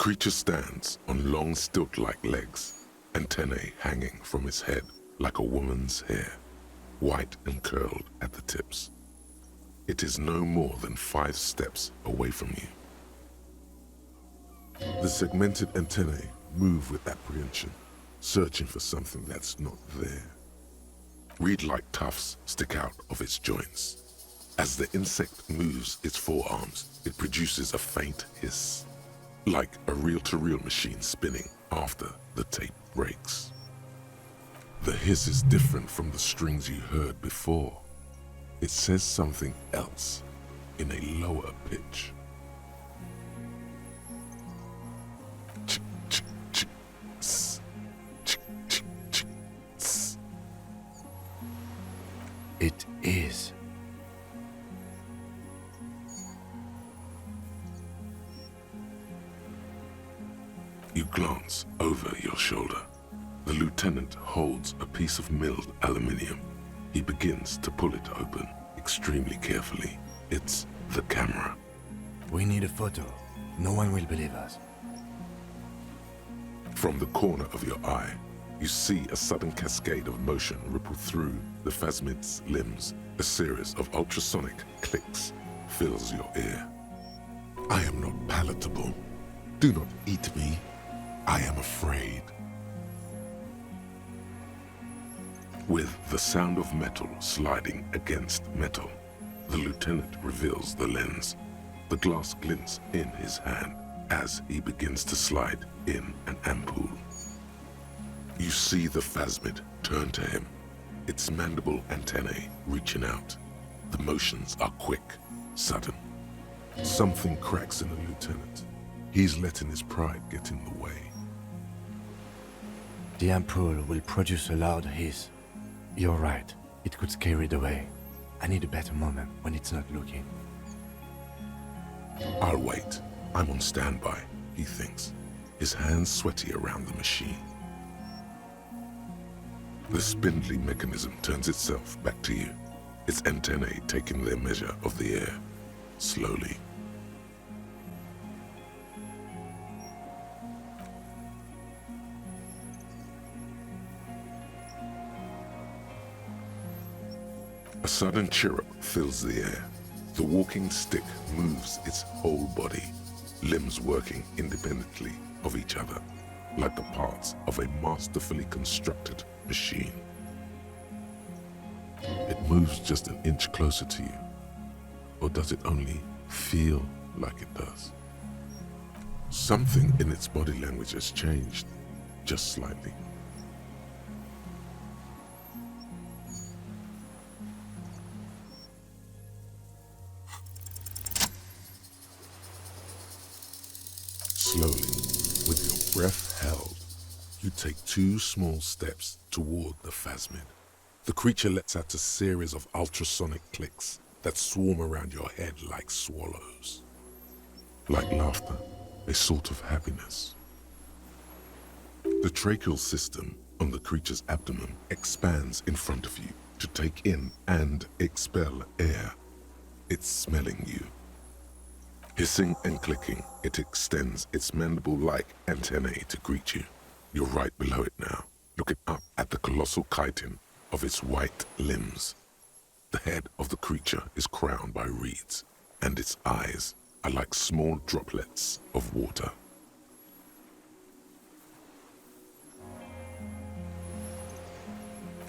creature stands on long stilt-like legs, antennae hanging from its head like a woman's hair, white and curled at the tips. It is no more than 5 steps away from you. The segmented antennae move with apprehension, searching for something that's not there. Reed-like tufts stick out of its joints. As the insect moves its forearms, it produces a faint hiss, like a reel-to-reel machine spinning after the tape breaks. The hiss is different from the strings you heard before. It says something else in a lower pitch. It is. You glance over your shoulder. The lieutenant holds a piece of milled aluminium. He begins to pull it open extremely carefully. It's the camera. We need a photo. No one will believe us. From the corner of your eye, you see a sudden cascade of motion ripple through the phasmid's limbs. A series of ultrasonic clicks fills your ear. I am not palatable. Do not eat me. I am afraid. With the sound of metal sliding against metal, the lieutenant reveals the lens. The glass glints in his hand as he begins to slide in an ampoule. You see the phasmid turn to him, its mandible antennae reaching out. The motions are quick, sudden. Something cracks in the lieutenant. He's letting his pride get in the way. The ampoule will produce a loud hiss. You're right, it could scare it away. I need a better moment when it's not looking. I'll wait. I'm on standby, he thinks, his hands sweaty around the machine. The spindly mechanism turns itself back to you, its antennae taking their measure of the air, slowly. A sudden chirrup fills the air. The walking stick moves its whole body, limbs working independently of each other, like the parts of a masterfully constructed machine. It moves just an inch closer to you, or does it only feel like it does? Something in its body language has changed, just slightly. Slowly, with your breath held, you take 2 small steps toward the phasmid. The creature lets out a series of ultrasonic clicks that swarm around your head like swallows. Like laughter, a sort of happiness. The tracheal system on the creature's abdomen expands in front of you to take in and expel air. It's smelling you. Hissing and clicking, it extends its mandible-like antennae to greet you. You're right below it now, looking up at the colossal chitin of its white limbs. The head of the creature is crowned by reeds, and its eyes are like small droplets of water.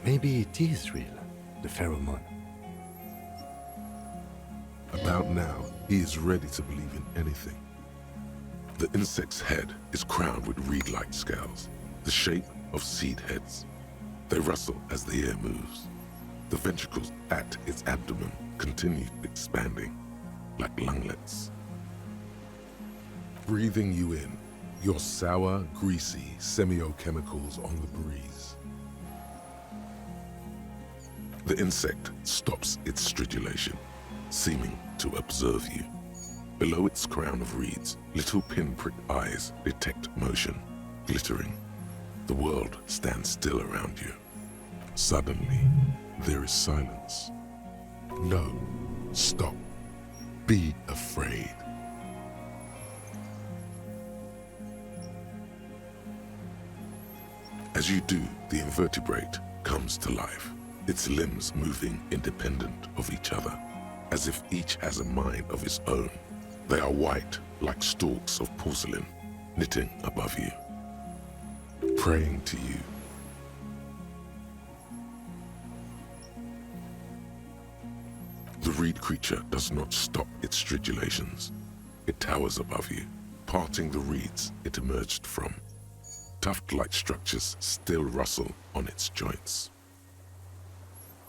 Maybe it is real, the pheromone. About now, he is ready to believe in anything. The insect's head is crowned with reed-like scales, the shape of seed heads. They rustle as the air moves. The ventricles at its abdomen continue expanding, like lunglets. Breathing you in, your sour, greasy semiochemicals on the breeze. The insect stops its stridulation, seeming to observe you. Below its crown of reeds, little pinprick eyes detect motion, glittering. The world stands still around you. Suddenly, there is silence. No, stop. Be afraid. As you do, the invertebrate comes to life, its limbs moving independent of each other, as if each has a mind of its own. They are white, like stalks of porcelain, knitting above you, praying to you. The reed creature does not stop its stridulations. It towers above you, parting the reeds it emerged from. Tuft-like structures still rustle on its joints.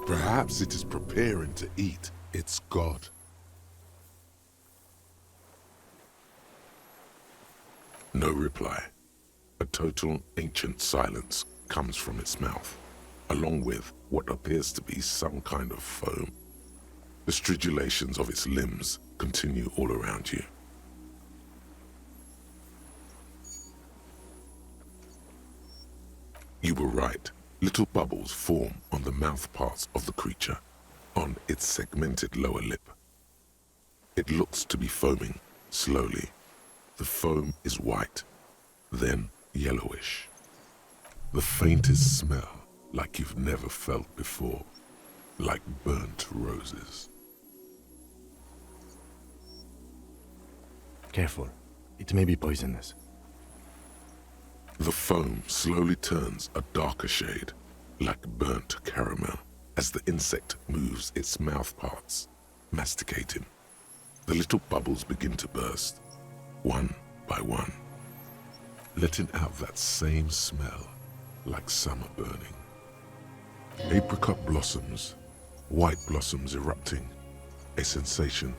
Perhaps it is preparing to eat its god. No reply. A total ancient silence comes from its mouth, along with what appears to be some kind of foam. The stridulations of its limbs continue all around you. You were right. Little bubbles form on the mouth parts of the creature, on its segmented lower lip. It looks to be foaming, slowly. The foam is white, then yellowish. The faintest smell like you've never felt before, like burnt roses. Careful, it may be poisonous. The foam slowly turns a darker shade, like burnt caramel, as the insect moves its mouth parts, masticating. The little bubbles begin to burst, one by one, letting out that same smell, like summer burning. Apricot blossoms, white blossoms erupting, a sensation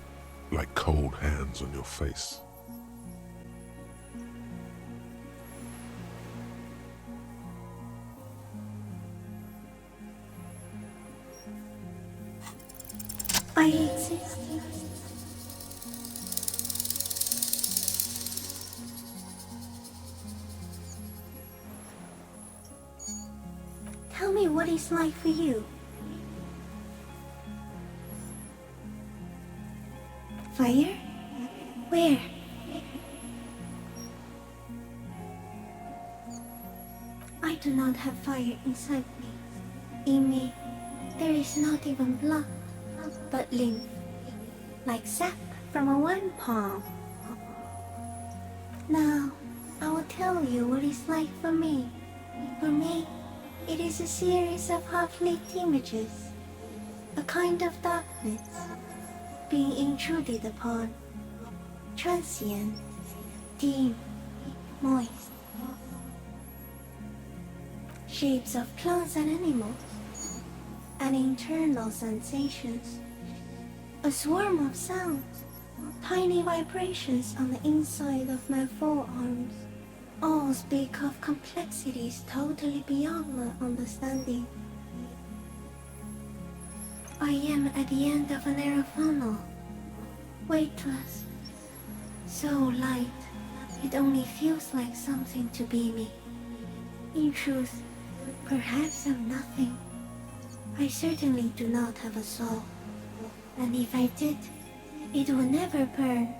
like cold hands on your face. I exist. Tell me what it's like for you. Fire? Where? I do not have fire inside me. In me, there is not even blood, but lymph, like sap from a wine palm. Now, I will tell you what it's like for me. For me, it is a series of half-lit images, a kind of darkness, being intruded upon, transient, dim, moist. Shapes of plants and animals, and internal sensations. A swarm of sounds, tiny vibrations on the inside of my forearms. All speak of complexities totally beyond my understanding. I am at the end of a narrow funnel, weightless, so light it only feels like something to be me. In truth, perhaps I'm nothing. I certainly do not have a soul, and if I did, it would never burn.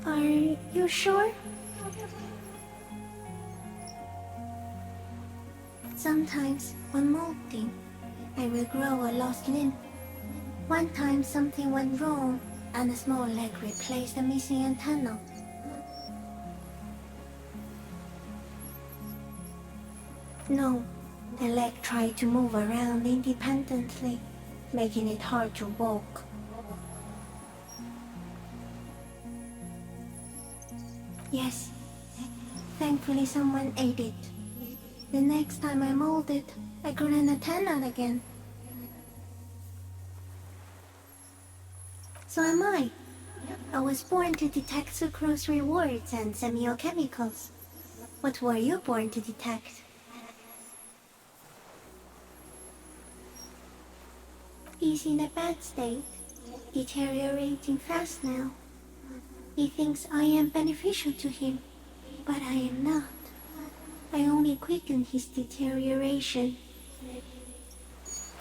Are you sure? Sometimes, when molting, I will grow a lost limb. One time something went wrong, and a small leg replaced a missing antenna. No, the leg tried to move around independently, making it hard to walk. Yes, thankfully someone ate it. The next time I molded, I grew an antenna again. So am I. I was born to detect sucrose rewards and semiochemicals. What were you born to detect? He's in a bad state, deteriorating fast now. He thinks I am beneficial to him, but I am not. I only quicken his deterioration.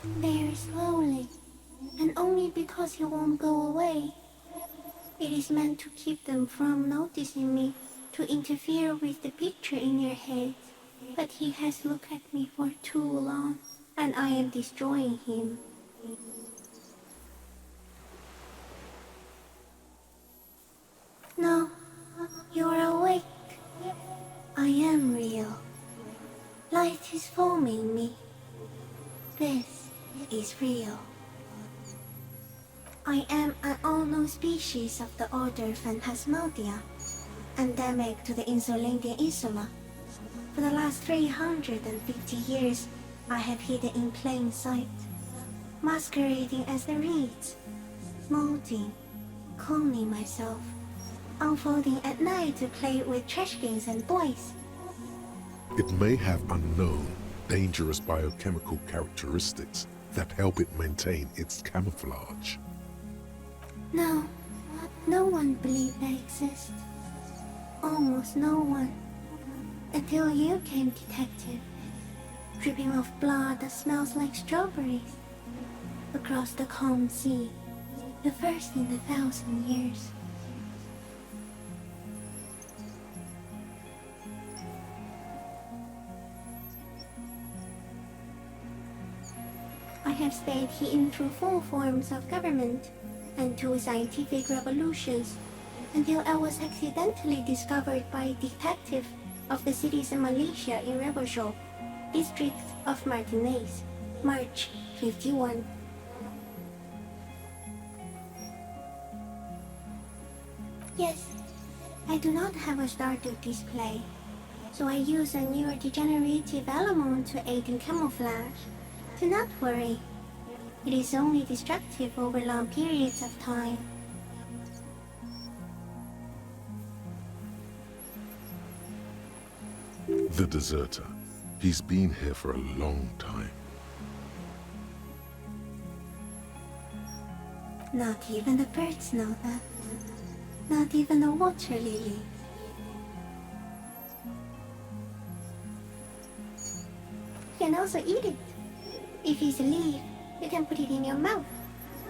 Very slowly, and only because he won't go away. It is meant to keep them from noticing me, to interfere with the picture in your head, but he has looked at me for too long, and I am destroying him. No, you're awake. I am real. Light is forming me. This is real. I am an unknown species of the order Phantasmadia, endemic to the Insulandian Insula. For the last 350 years, I have hidden in plain sight, masquerading as the reeds, molding, cloning myself, unfolding at night to play with trash cans and boys. It may have unknown, dangerous biochemical characteristics that help it maintain its camouflage. No, no one believed I exist. Almost no one. Until you came, detective, dripping of blood that smells like strawberries, across the calm sea, the first in 1,000 years. I have stayed hidden through 4 forms of government and 2 scientific revolutions until I was accidentally discovered by a detective of the citizen militia in Rebelshop, district of Martinez, March 51. Yes, I do not have a starter display, so I use a neurodegenerative element to aid in camouflage. Do not worry, it is only destructive over long periods of time. The deserter. He's been here for a long time. Not even the birds know that. Not even the water lily. You can also eat it. If it's a leaf, you can put it in your mouth.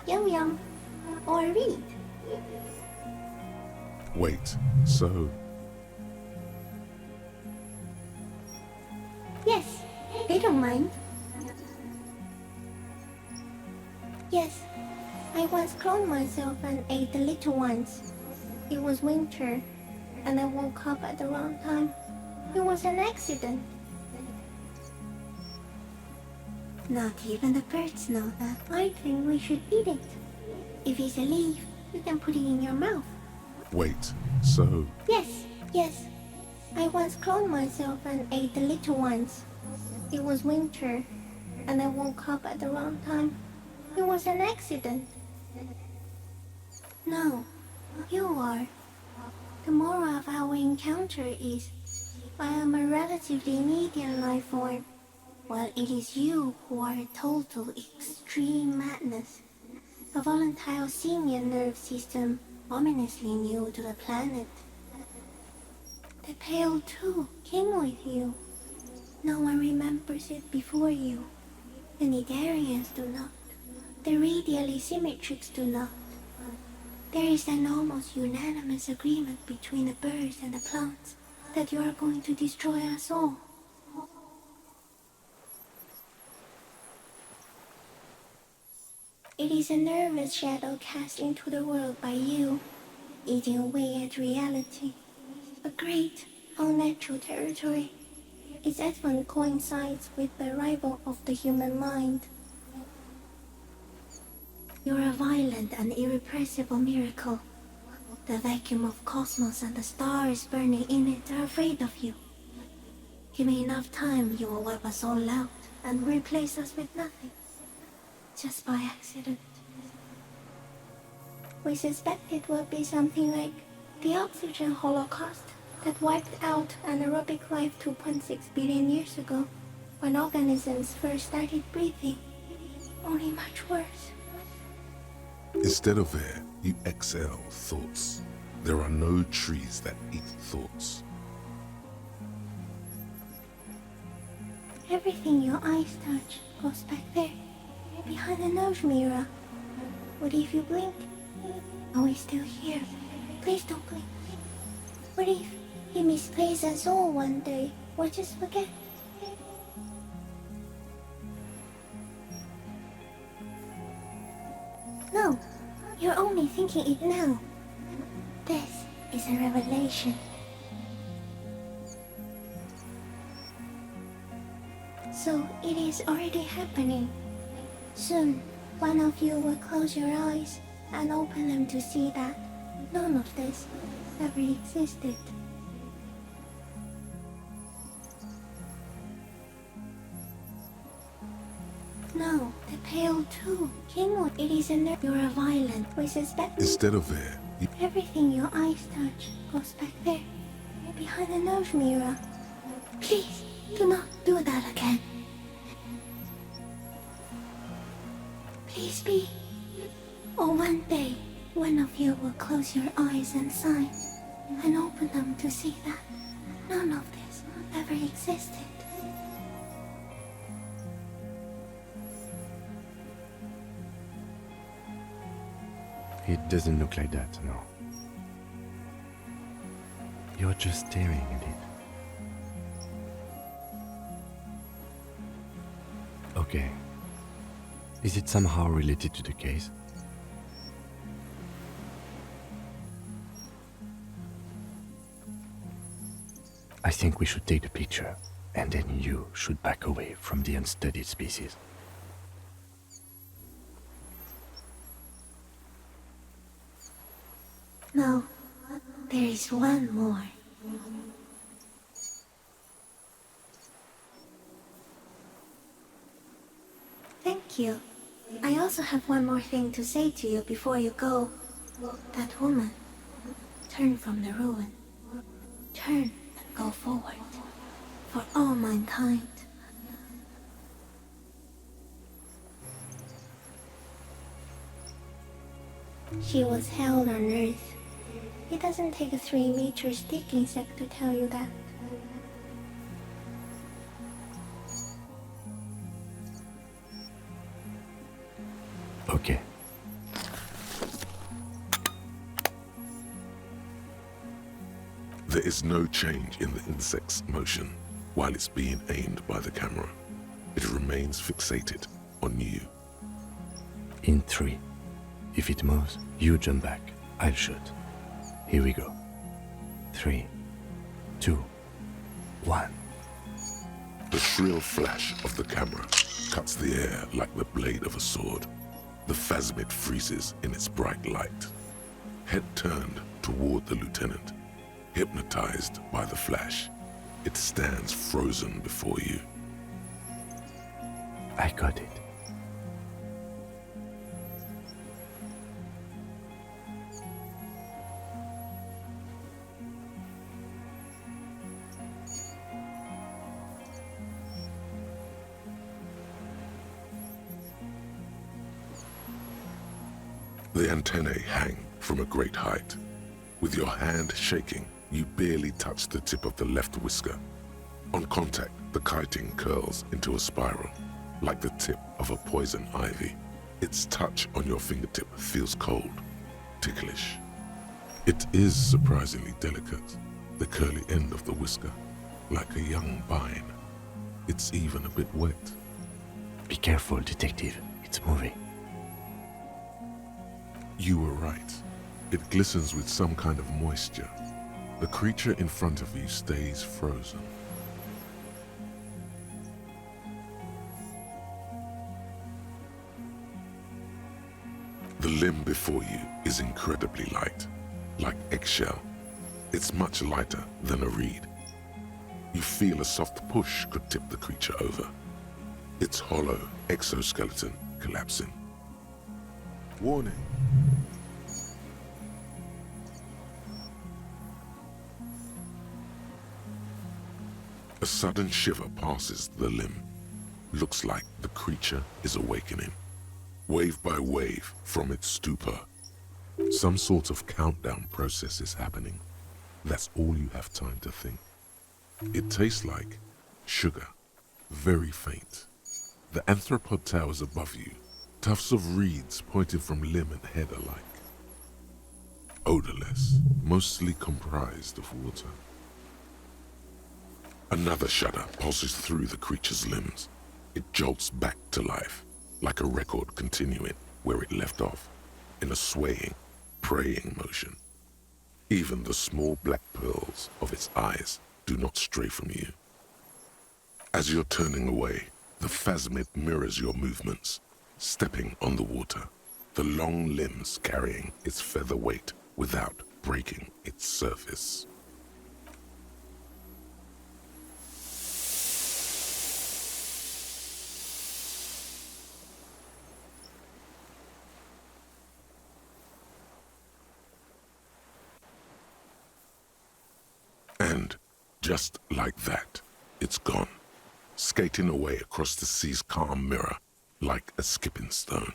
Yum yum. Or read. Wait, so... Yes, they don't mind. Yes, I once cloned myself and ate the little ones. It was winter, and I woke up at the wrong time. It was an accident. Not even the birds know that. I think we should eat it. If it's a leaf, you can put it in your mouth. Wait, so... Yes. I once cloned myself and ate the little ones. It was winter, and I woke up at the wrong time. It was an accident. No, you are. The moral of our encounter is, I am a relatively medium life form, while it is you who are a total extreme madness. A volatile simian nerve system ominously new to the planet. The Pale too came with you. No one remembers it before you. The Nidarians do not. The radially symmetrics do not. There is an almost unanimous agreement between the birds and the plants that you are going to destroy us all. It is a nervous shadow cast into the world by you, eating away at reality. A great, unnatural territory. Its advent coincides with the arrival of the human mind. You're a violent and irrepressible miracle. The vacuum of cosmos and the stars burning in it are afraid of you. Give me enough time, you will wipe us all out and replace us with nothing. Just by accident. We suspect it will be something like the oxygen holocaust that wiped out anaerobic life 2.6 billion years ago, when organisms first started breathing. Only much worse. Instead of air, you exhale thoughts. There are no trees that eat thoughts. Everything your eyes touch goes back there, behind the nose mirror. What if you blink? Are we still here? Please don't blink. What if he misplays us all one day, or just forget. No, you're only thinking it now. This is a revelation. So it is already happening. Soon, one of you will close your eyes and open them to see that none of this ever existed. No, the pale too. King, it is a nerve. You're a violent. We suspect. Instead of there, you... Everything your eyes touch goes back there, behind the nose mirror. Please, do not do that again. Please be. Or one day, one of you will close your eyes and sigh, and open them to see that none of this ever existed. It doesn't look like that, no. You're just staring at it. Okay. Is it somehow related to the case? I think we should take the picture, and then you should back away from the unstudied species. No, there is one more. Thank you. I also have one more thing to say to you before you go. That woman, turn from the ruin. Turn and go forward. For all mankind. She was held on Earth. It doesn't take a 3-meter stick insect to tell you that. Okay. There is no change in the insect's motion while it's being aimed by the camera. It remains fixated on you. In 3. If it moves, you jump back. I'll shoot. Here we go. 3, 2, 1. The shrill flash of the camera cuts the air like the blade of a sword. The phasmid freezes in its bright light. Head turned toward the lieutenant, hypnotized by the flash. It stands frozen before you. I got it. The antennae hang from a great height. With your hand shaking, you barely touch the tip of the left whisker. On contact, the kiting curls into a spiral, like the tip of a poison ivy. Its touch on your fingertip feels cold, ticklish. It is surprisingly delicate, the curly end of the whisker, like a young vine. It's even a bit wet. Be careful, detective. It's moving. You were right. It glistens with some kind of moisture. The creature in front of you stays frozen. The limb before you is incredibly light, like eggshell. It's much lighter than a reed. You feel a soft push could tip the creature over. Its hollow exoskeleton collapsing. Warning. A sudden shiver passes the limb. Looks like the creature is awakening, wave by wave from its stupor. Some sort of countdown process is happening. That's all you have time to think. It tastes like sugar, very faint. The anthropod towers above you, tufts of reeds pointing from limb and head alike. Odorless, mostly comprised of water. Another shudder pulses through the creature's limbs. It jolts back to life, like a record continuing where it left off, in a swaying, praying motion. Even the small black pearls of its eyes do not stray from you. As you're turning away, the phasmid mirrors your movements, stepping on the water, the long limbs carrying its feather weight without breaking its surface. And just like that, it's gone, skating away across the sea's calm mirror like a skipping stone,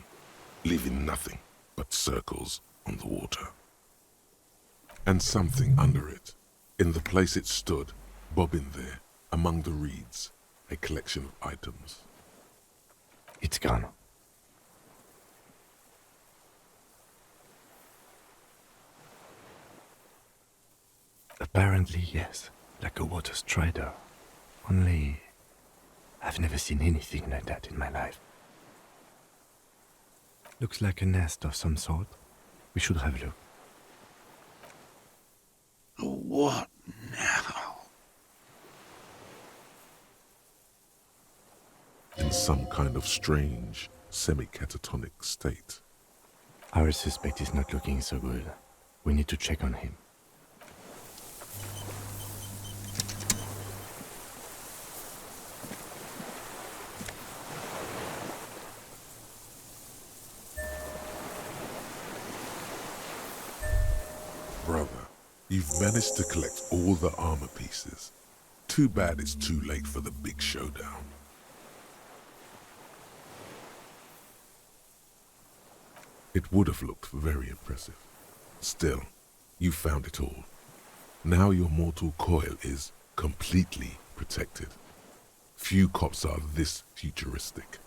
leaving nothing but circles on the water. And something under it, in the place it stood, bobbing there, among the reeds, a collection of items. It's gone. Apparently, yes, like a water strider. Only, I've never seen anything like that in my life. Looks like a nest of some sort. We should have a look. What now? In some kind of strange, semi-catatonic state. Our suspect is not looking so good. We need to check on him. Brother, you've managed to collect all the armor pieces. Too bad it's too late for the big showdown. It would have looked very impressive. Still, you found it all. Now your mortal coil is completely protected. Few cops are this futuristic.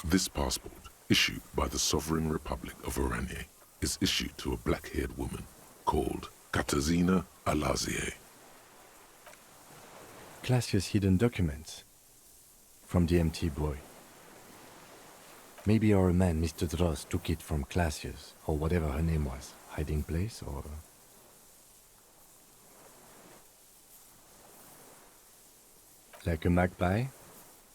This passport, issued by the Sovereign Republic of Oranje, is issued to a black-haired woman called Katarzyna Alazie. Classia's hidden documents from the empty boy. Maybe our man, Mr. Dross, took it from Classia's, or whatever her name was, hiding place, or... Like a magpie?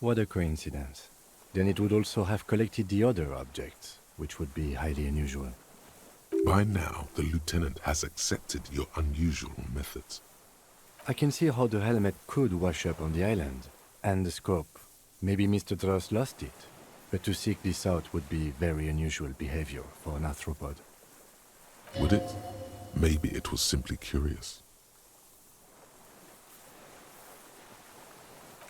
What a coincidence. Then it would also have collected the other objects, which would be highly unusual. By now, the lieutenant has accepted your unusual methods. I can see how the helmet could wash up on the island, and the scope. Maybe Mr. Dross lost it, but to seek this out would be very unusual behavior for an arthropod. Would it? Maybe it was simply curious.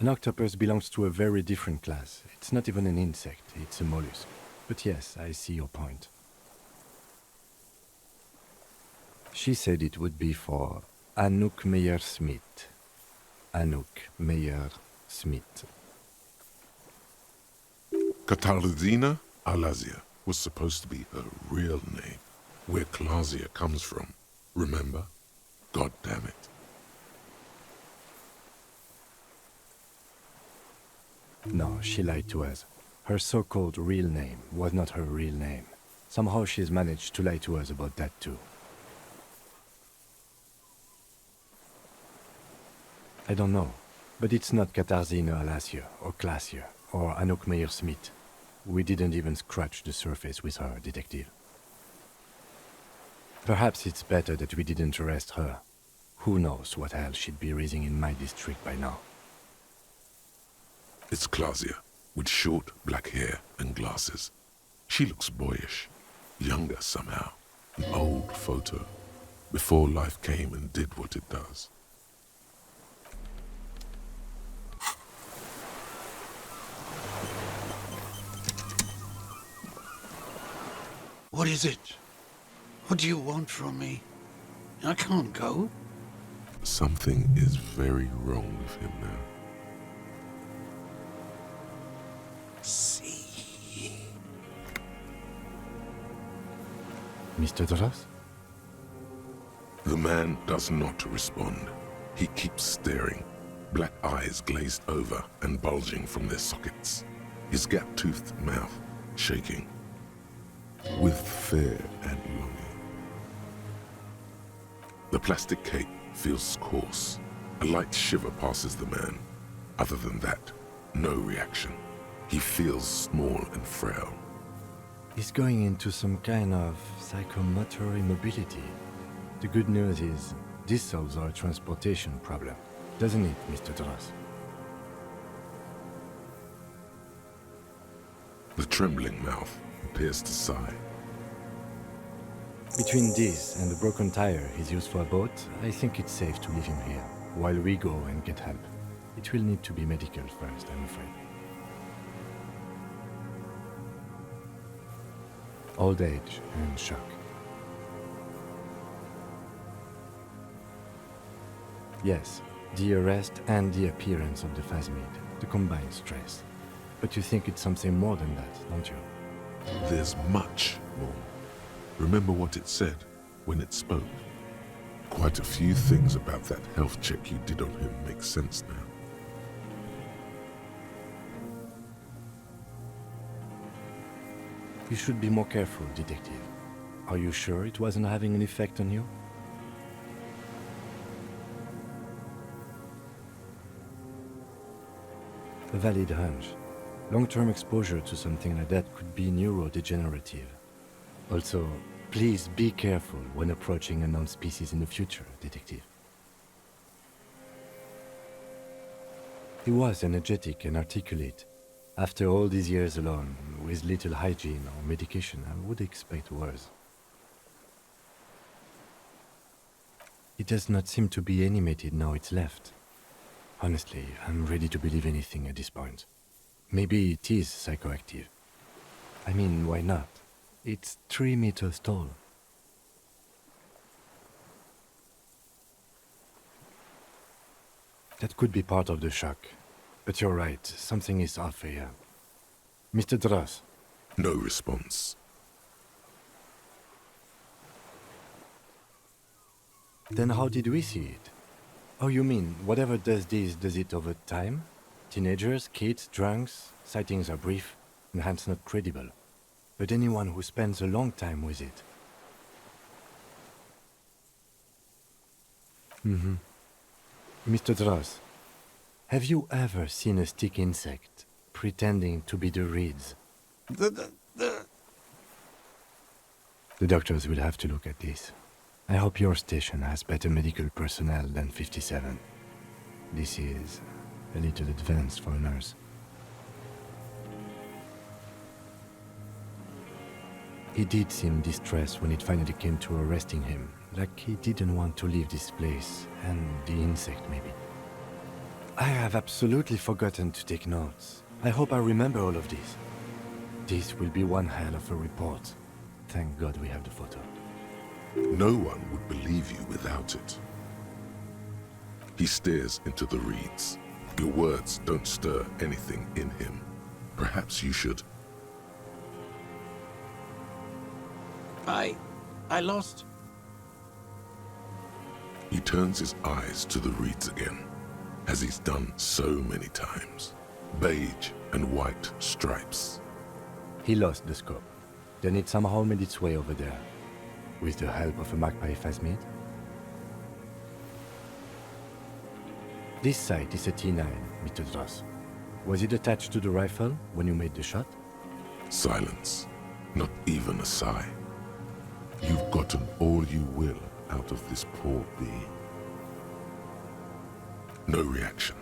An octopus belongs to a very different class. It's not even an insect, it's a mollusk. But yes, I see your point. She said it would be for Anouk Meyer-Smith. Anouk Meyer-Smith. Katarzyna Alazie was supposed to be her real name, where Klasia comes from. Remember? God damn it. No, she lied to us. Her so-called real name was not her real name. Somehow she's managed to lie to us about that too. I don't know, but it's not Katarzyna Alazie or Klasia or Anouk Meyer-Smith. We didn't even scratch the surface with her, detective. Perhaps it's better that we didn't arrest her. Who knows what hell she'd be raising in my district by now. It's Claudia, with short black hair and glasses. She looks boyish, younger somehow. An old photo, before life came and did what it does. What is it? What do you want from me? I can't go. Something is very wrong with him now. See. Mr. Dross? The man does not respond. He keeps staring, black eyes glazed over and bulging from their sockets, his gap-toothed mouth shaking with fear and longing. The plastic cape feels coarse. A light shiver passes the man. Other than that, no reaction. He feels small and frail. He's going into some kind of psychomotor immobility. The good news is, this solves our transportation problem, doesn't it, Mr. Dross? The trembling mouth appears to sigh. Between this and the broken tire he's used for a boat, I think it's safe to leave him here, while we go and get help. It will need to be medical first, I'm afraid. Old age and shock. Yes, the arrest and the appearance of the phasmid, the combined stress. But you think it's something more than that, don't you? There's much more. Remember what it said when it spoke? Quite a few things about that health check you did on him make sense now. You should be more careful, detective. Are you sure it wasn't having an effect on you? A valid hunch. Long-term exposure to something like that could be neurodegenerative. Also, please be careful when approaching unknown species in the future, detective. He was energetic and articulate. After all these years alone, with little hygiene or medication, I would expect worse. It does not seem to be animated now it's left. Honestly, I'm ready to believe anything at this point. Maybe it is psychoactive. I mean, why not? It's 3 meters tall. That could be part of the shock. But you're right, something is off here. Mr. Dross. No response. Then how did we see it? Oh, you mean, whatever does this, does it over time? Teenagers, kids, drunks, sightings are brief, and hence not credible. But anyone who spends a long time with it. Mr. Dross, have you ever seen a stick insect pretending to be the reeds? The The doctors will have to look at this. I hope your station has better medical personnel than 57. This is a little advanced for a nurse. He did seem distressed when it finally came to arresting him, like he didn't want to leave this place, and the insect maybe. I have absolutely forgotten to take notes. I hope I remember all of this. This will be one hell of a report. Thank God we have the photo. No one would believe you without it. He stares into the reeds. Your words don't stir anything in him. Perhaps you should. I lost. He turns his eyes to the reeds again, as he's done so many times. Beige and white stripes. He lost the scope. Then it somehow made its way over there. With the help of a magpie phasmid. This site is a T9, Mr. Dross. Was it attached to the rifle when you made the shot? Silence. Not even a sigh. You've gotten all you will out of this poor bee. No reaction.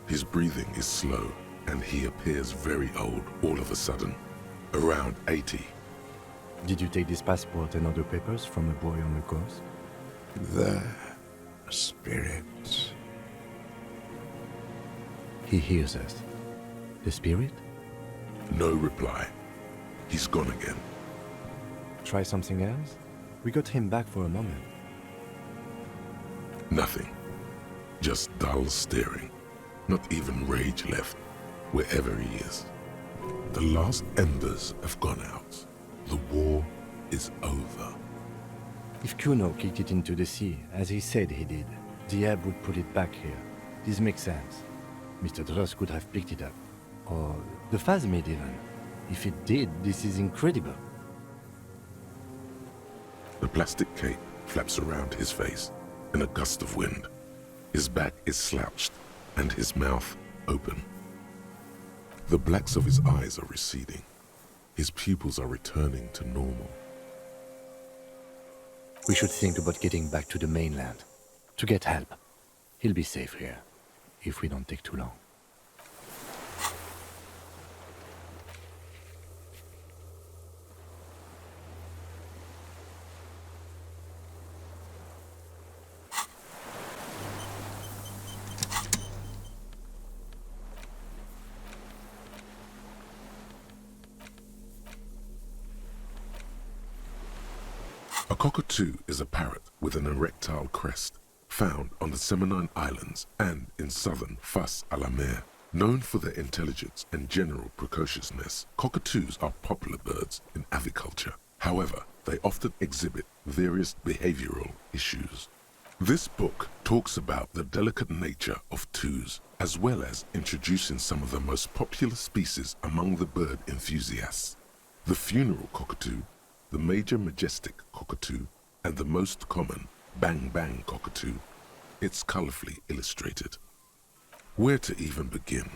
His breathing is slow, and he appears very old all of a sudden. Around 80. Did you take this passport and other papers from a boy on the coast? The spirit. He hears us. The spirit? No reply. He's gone again. Try something else? We got him back for a moment. Nothing. Just dull staring. Not even rage left, wherever he is. The last embers have gone out. The war is over. If Kuno kicked it into the sea, as he said he did, the ebb would put it back here. This makes sense. Mr. Dross could have picked it up. Or the phasmid even. If it did, this is incredible. The plastic cape flaps around his face in a gust of wind. His back is slouched and his mouth open. The blacks of his eyes are receding. His pupils are returning to normal. We should think about getting back to the mainland. To get help. He'll be safe here, if we don't take too long. A cockatoo is a parrot with an erectile crest, found on the Seminine Islands and in southern Fas a la Mer. Known for their intelligence and general precociousness, cockatoos are popular birds in aviculture. However, they often exhibit various behavioral issues. This book talks about the delicate nature of toos, as well as introducing some of the most popular species among the bird enthusiasts. The funeral cockatoo, the major majestic cockatoo, and the most common bang-bang cockatoo. It's colorfully illustrated. Where to even begin?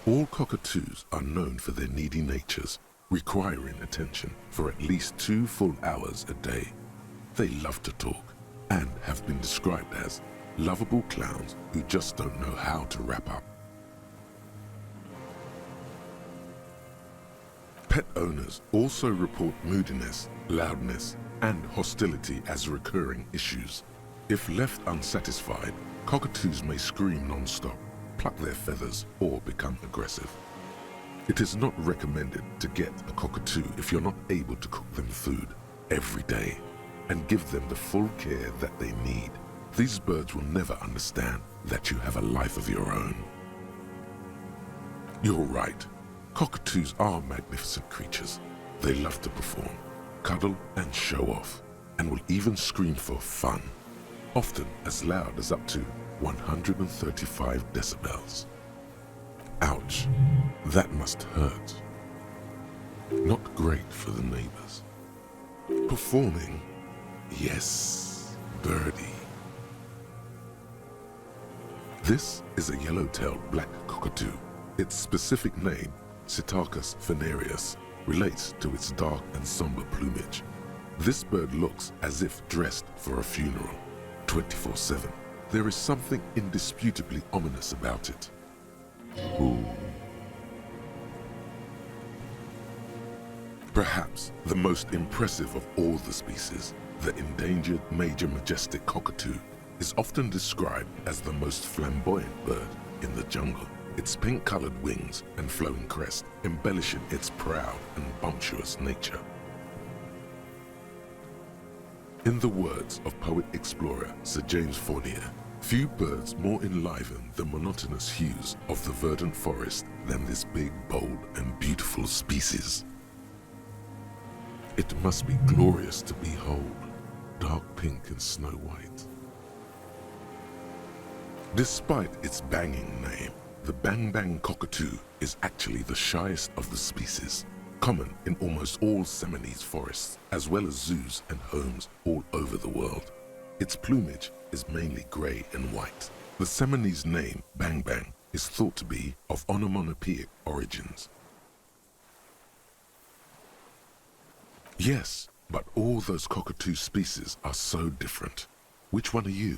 All cockatoos are known for their needy natures, requiring attention for at least 2 full hours a day. They love to talk and have been described as lovable clowns who just don't know how to wrap up. Pet owners also report moodiness, loudness, and hostility as recurring issues. If left unsatisfied, cockatoos may scream non-stop, pluck their feathers, or become aggressive. It is not recommended to get a cockatoo if you're not able to cook them food every day and give them the full care that they need. These birds will never understand that you have a life of your own. You're right. Cockatoos are magnificent creatures. They love to perform, cuddle and show off, and will even scream for fun, often as loud as up to 135 decibels. Ouch, that must hurt. Not great for the neighbors. Performing, yes, birdie. This is a yellow-tailed black cockatoo. Its specific name, Psittacus venereus, relates to its dark and somber plumage. This bird looks as if dressed for a funeral, 24/7. There is something indisputably ominous about it. Ooh. Perhaps the most impressive of all the species, the endangered major majestic cockatoo, is often described as the most flamboyant bird in the jungle. Its pink-colored wings and flowing crest embellishing its proud and bumptious nature. In the words of poet-explorer Sir James Fournier, few birds more enliven the monotonous hues of the verdant forest than this big, bold, and beautiful species. It must be glorious to behold, dark pink and snow white. Despite its banging name, the bang-bang cockatoo is actually the shyest of the species, common in almost all Seminoese forests, as well as zoos and homes all over the world. Its plumage is mainly gray and white. The Seminoese name, bang-bang, is thought to be of onomatopoeic origins. Yes, but all those cockatoo species are so different. Which one are you?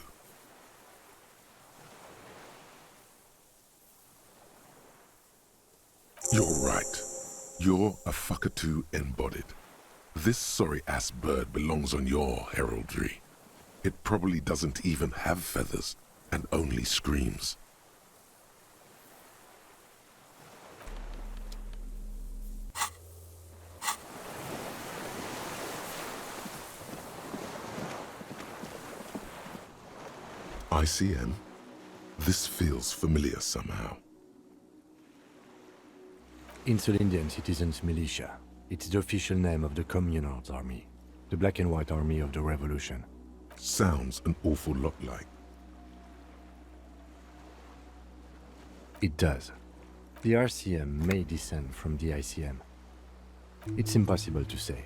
You're right. You're a fuckatoo embodied. This sorry-ass bird belongs on your heraldry. It probably doesn't even have feathers and only screams. ICM? This feels familiar somehow. Insulindian Citizens Militia. It's the official name of the Communards Army, the black and white army of the revolution. Sounds an awful lot like. It does. The RCM may descend from the ICM. It's impossible to say.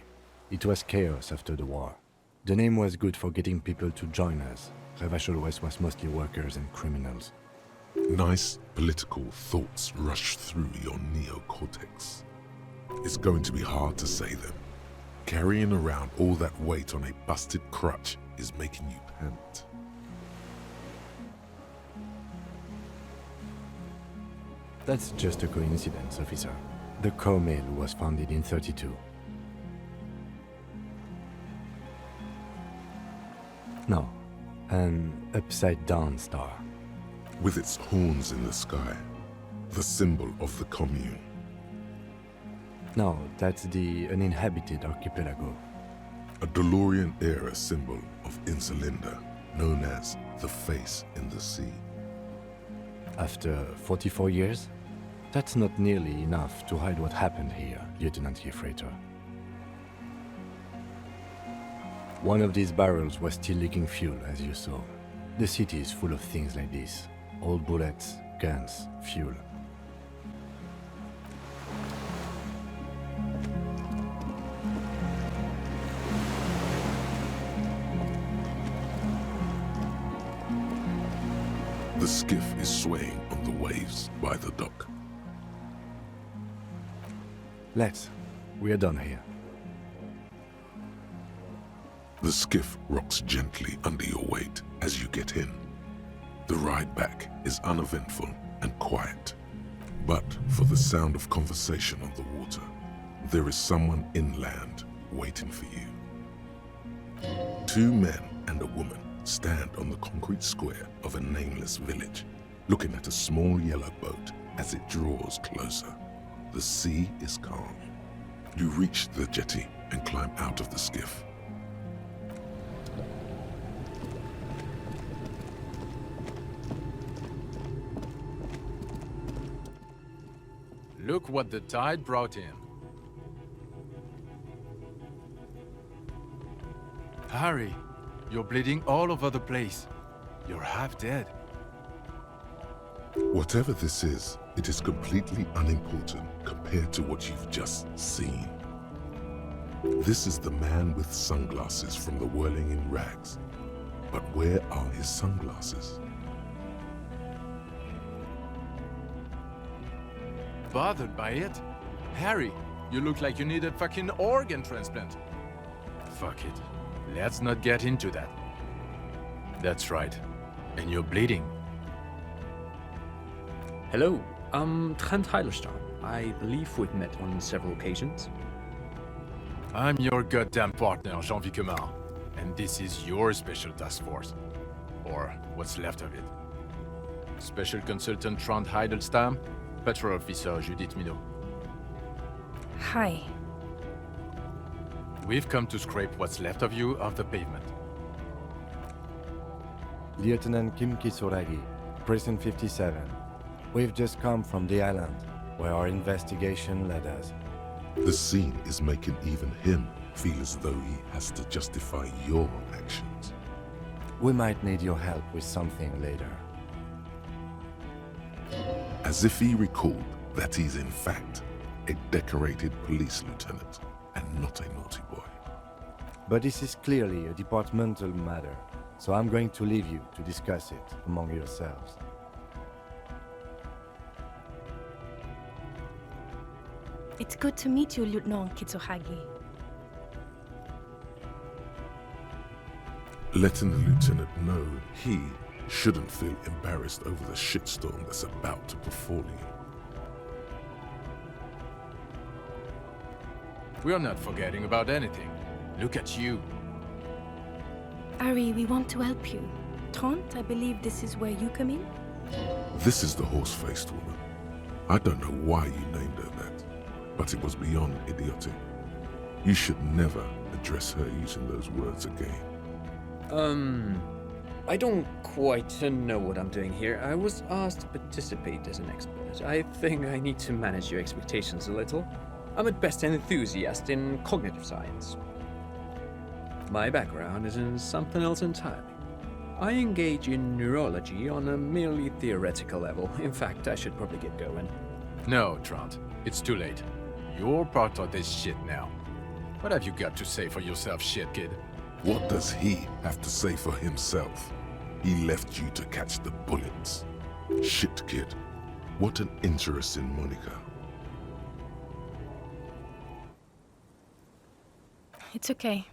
It was chaos after the war. The name was good for getting people to join us. Revachol West was mostly workers and criminals. Nice political thoughts rush through your neocortex. It's going to be hard to say them. Carrying around all that weight on a busted crutch is making you pant. That's just a coincidence, officer. The Co-Mail was founded in '32. No, an upside-down star. With its horns in the sky, the symbol of the commune. No, that's the uninhabited archipelago. A DeLorean-era symbol of Insulinda, known as the face in the sea. After 44 years? That's not nearly enough to hide what happened here, Lieutenant Gefreiter. One of these barrels was still leaking fuel, as you saw. The city is full of things like this. Old bullets, guns, fuel. The skiff is swaying on the waves by the dock. Let's. We're done here. The skiff rocks gently under your weight as you get in. The ride back is uneventful and quiet. But for the sound of conversation on the water, there is someone inland waiting for you. Two men and a woman stand on the concrete square of a nameless village, looking at a small yellow boat as it draws closer. The sea is calm. You reach the jetty and climb out of the skiff. Look what the tide brought in. Harry, you're bleeding all over the place. You're half dead. Whatever this is, it is completely unimportant compared to what you've just seen. This is the man with sunglasses from the Whirling in Rags. But where are his sunglasses? Bothered by it? Harry, you look like you need a fucking organ transplant. Fuck it. Let's not get into that. That's right. And you're bleeding. Hello, I'm Trent Heilerstein. I believe we've met on several occasions. I'm your goddamn partner, Jean-Vic Quemar. And this is your special task force. Or what's left of it. Special Consultant Trent Heilerstein, Patrol Officer Judith Minot. Hi. We've come to scrape what's left of you off the pavement. Lieutenant Kim Kisuragi, Precinct 57. We've just come from the island, where our investigation led us. The scene is making even him feel as though he has to justify your actions. We might need your help with something later. As if he recalled that he's in fact a decorated police lieutenant and not a naughty boy. But this is clearly a departmental matter, so I'm going to leave you to discuss it among yourselves. It's good to meet you, Lieutenant Kitsuhagi. Letting the lieutenant know he shouldn't feel embarrassed over the shitstorm that's about to befall you. We're not forgetting about anything. Look at you. Ari, we want to help you. Trent, I believe this is where you come in? This is the horse-faced woman. I don't know why you named her that, but it was beyond idiotic. You should never address her using those words again. I don't quite know what I'm doing here. I was asked to participate as an expert. I think I need to manage your expectations a little. I'm at best an enthusiast in cognitive science. My background is in something else entirely. I engage in neurology on a merely theoretical level. In fact, I should probably get going. No, Trant. It's too late. You're part of this shit now. What have you got to say for yourself, shit kid? What does he have to say for himself? He left you to catch the bullets. Shit kid. What an interesting moniker. It's okay.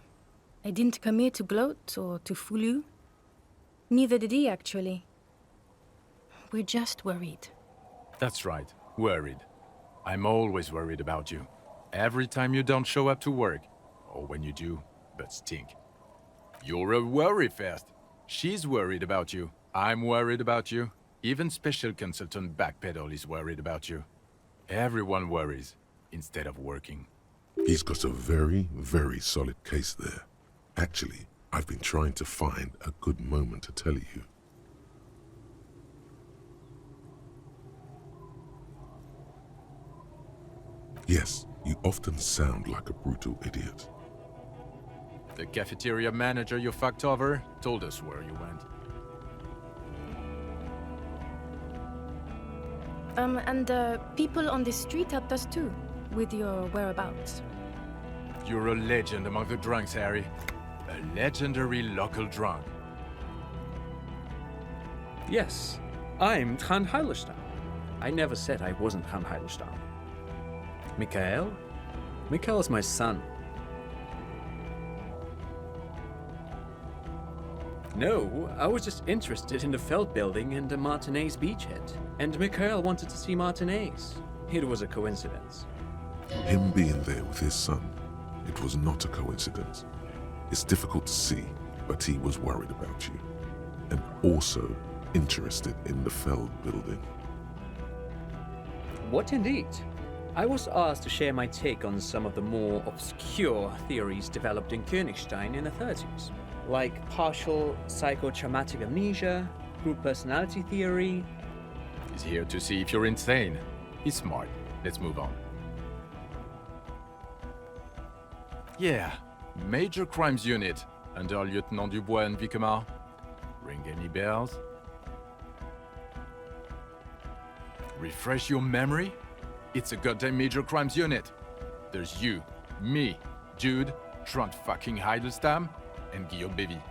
I didn't come here to gloat or to fool you. Neither did he, actually. We're just worried. That's right, worried. I'm always worried about you. Every time you don't show up to work, or when you do, but stink. You're a worry fest. She's worried about you. I'm worried about you. Even Special Consultant Backpedal is worried about you. Everyone worries, instead of working. He's got a very, very solid case there. Actually, I've been trying to find a good moment to tell you. Yes, you often sound like a brutal idiot. The cafeteria manager you fucked over told us where you went. And people on the street helped us too, with your whereabouts. You're a legend among the drunks, Harry. A legendary local drunk. Yes, I'm Trant Heilestam. I never said I wasn't Trant Heilestam. Mikhail? Mikhail is my son. No, I was just interested in the Feld building and the Martinez beachhead. And Mikhail wanted to see Martinez. It was a coincidence. Him being there with his son, it was not a coincidence. It's difficult to see, but he was worried about you. And also interested in the Feld building. What indeed? I was asked to share my take on some of the more obscure theories developed in Königstein in the 30s. Like partial psychotraumatic amnesia, group personality theory. He's here to see if you're insane. He's smart. Let's move on. Yeah, Major Crimes Unit, under Lieutenant Dubois and Vicomar. Ring any bells? Refresh your memory? It's a goddamn Major Crimes Unit. There's you, me, Jude, Trant fucking Heidelstam, and Guillaume Bevy.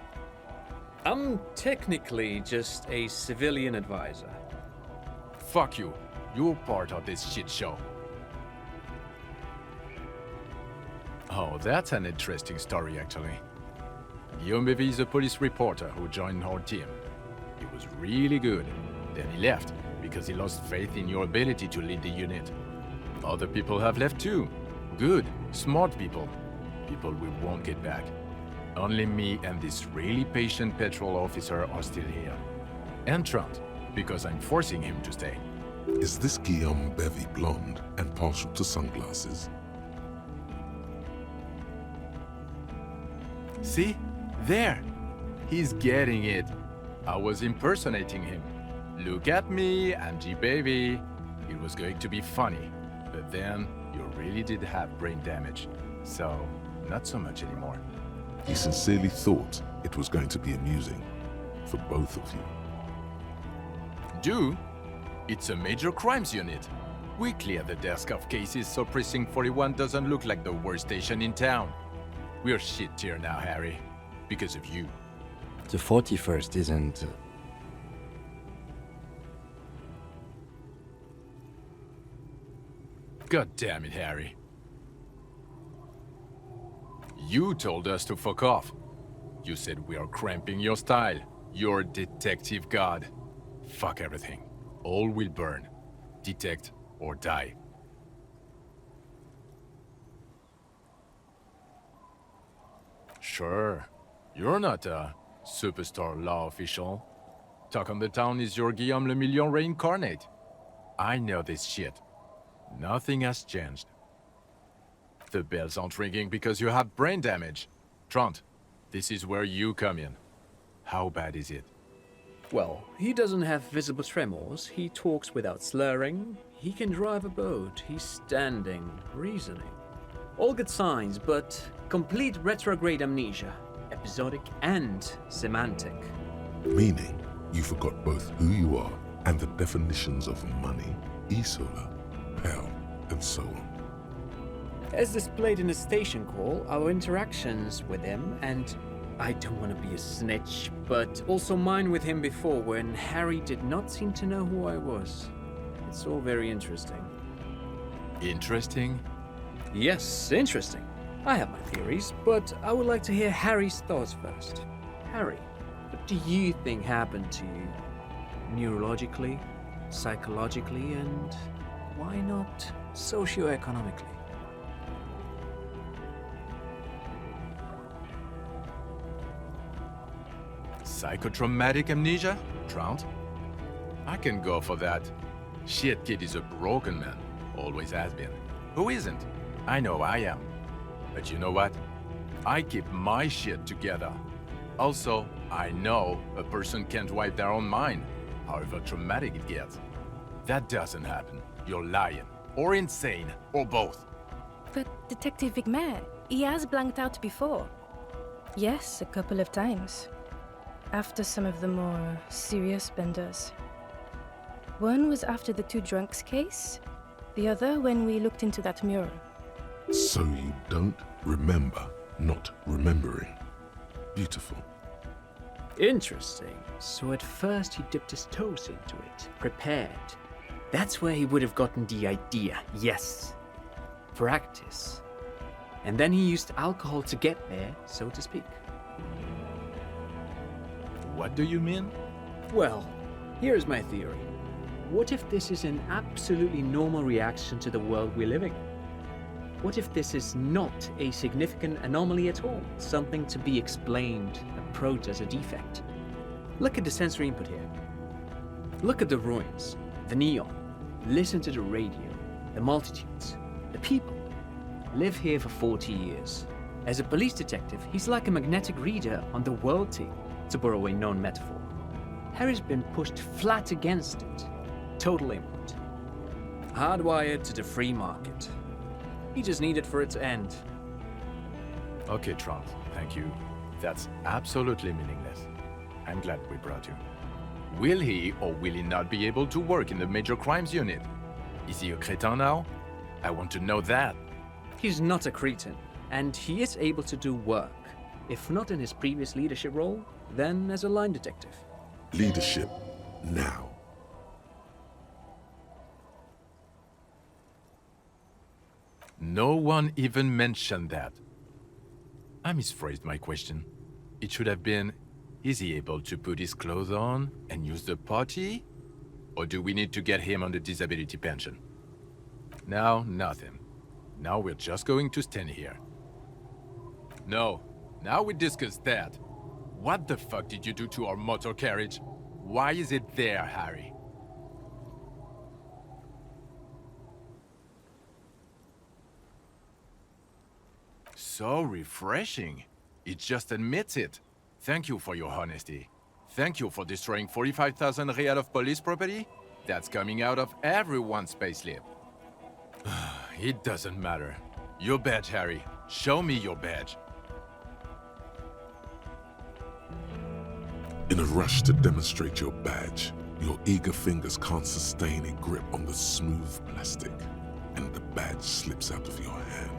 I'm technically just a civilian advisor. Fuck you. You're part of this shit show. Oh, that's an interesting story, actually. Guillaume Bevy is a police reporter who joined our team. He was really good. Then he left, because he lost faith in your ability to lead the unit. Other people have left too. Good, smart people. People we won't get back. Only me and this really patient patrol officer are still here. And Trant, because I'm forcing him to stay. Is this Guillaume Bevy blonde and partial to sunglasses? See? There! He's getting it. I was impersonating him. Look at me, I'm G-Baby. It was going to be funny. But then, you really did have brain damage. So, not so much anymore. He sincerely thought it was going to be amusing for both of you. Do? It's a Major Crimes Unit. We clear the desk of cases so Precinct 41 doesn't look like the worst station in town. We're shit tier now, Harry. Because of you. The 41st isn't... God damn it, Harry. You told us to fuck off. You said we are cramping your style. You're detective god. Fuck everything. All will burn. Detect or die. Sure. You're not a superstar law official. Talk on the town is your Guillaume le Million reincarnate. I know this shit. Nothing has changed. The bells aren't ringing because you have brain damage. Trant, this is where you come in. How bad is it? Well, he doesn't have visible tremors, he talks without slurring, he can drive a boat, he's standing, reasoning. All good signs, but complete retrograde amnesia, episodic and semantic. Meaning, you forgot both who you are and the definitions of money, e-solar, power, and so on. As displayed in the station call, our interactions with him, and I don't want to be a snitch, but also mine with him before when Harry did not seem to know who I was. It's all very interesting. Interesting? Yes, interesting. I have my theories, but I would like to hear Harry's thoughts first. Harry, what do you think happened to you? Neurologically, psychologically, and why not socioeconomically? Psychotraumatic amnesia? Trant? I can go for that. Shit, kid is a broken man. Always has been. Who isn't? I know I am. But you know what? I keep my shit together. Also, I know a person can't wipe their own mind, however traumatic it gets. That doesn't happen. You're lying. Or insane. Or both. But Detective Vigmer, he has blanked out before. Yes, a couple of times. After some of the more serious benders. One was after the two drunks case, the other when we looked into that mirror. So you don't remember not remembering. Beautiful. Interesting. So at first he dipped his toes into it, prepared. That's where he would have gotten the idea, yes. Practice. And then he used alcohol to get there, so to speak. What do you mean? Well, here's my theory. What if this is an absolutely normal reaction to the world we're living in? What if this is not a significant anomaly at all? Something to be explained, approached as a defect? Look at the sensory input here. Look at the ruins, the neon. Listen to the radio, the multitudes, the people. Live here for 40 years. As a police detective, he's like a magnetic reader on the world team, to borrow a known metaphor. Harry's been pushed flat against it. Total input. Hardwired to the free market. He just needed for it to end. Okay, Trant, thank you. That's absolutely meaningless. I'm glad we brought you. Will he or will he not be able to work in the major crimes unit? Is he a cretin now? I want to know that. He's not a cretin, and he is able to do work. If not in his previous leadership role, then as a line detective. Leadership now. No one even mentioned that. I misphrased my question. It should have been, is he able to put his clothes on and use the potty? Or do we need to get him on the disability pension? Now, nothing. Now we're just going to stand here. No, now we discuss that. What the fuck did you do to our motor carriage? Why is it there, Harry? So refreshing. It just admits it. Thank you for your honesty. Thank you for destroying 45,000 real of police property. That's coming out of everyone's payslip. It doesn't matter. Your badge, Harry. Show me your badge. In a rush to demonstrate your badge, your eager fingers can't sustain a grip on the smooth plastic, and the badge slips out of your hand.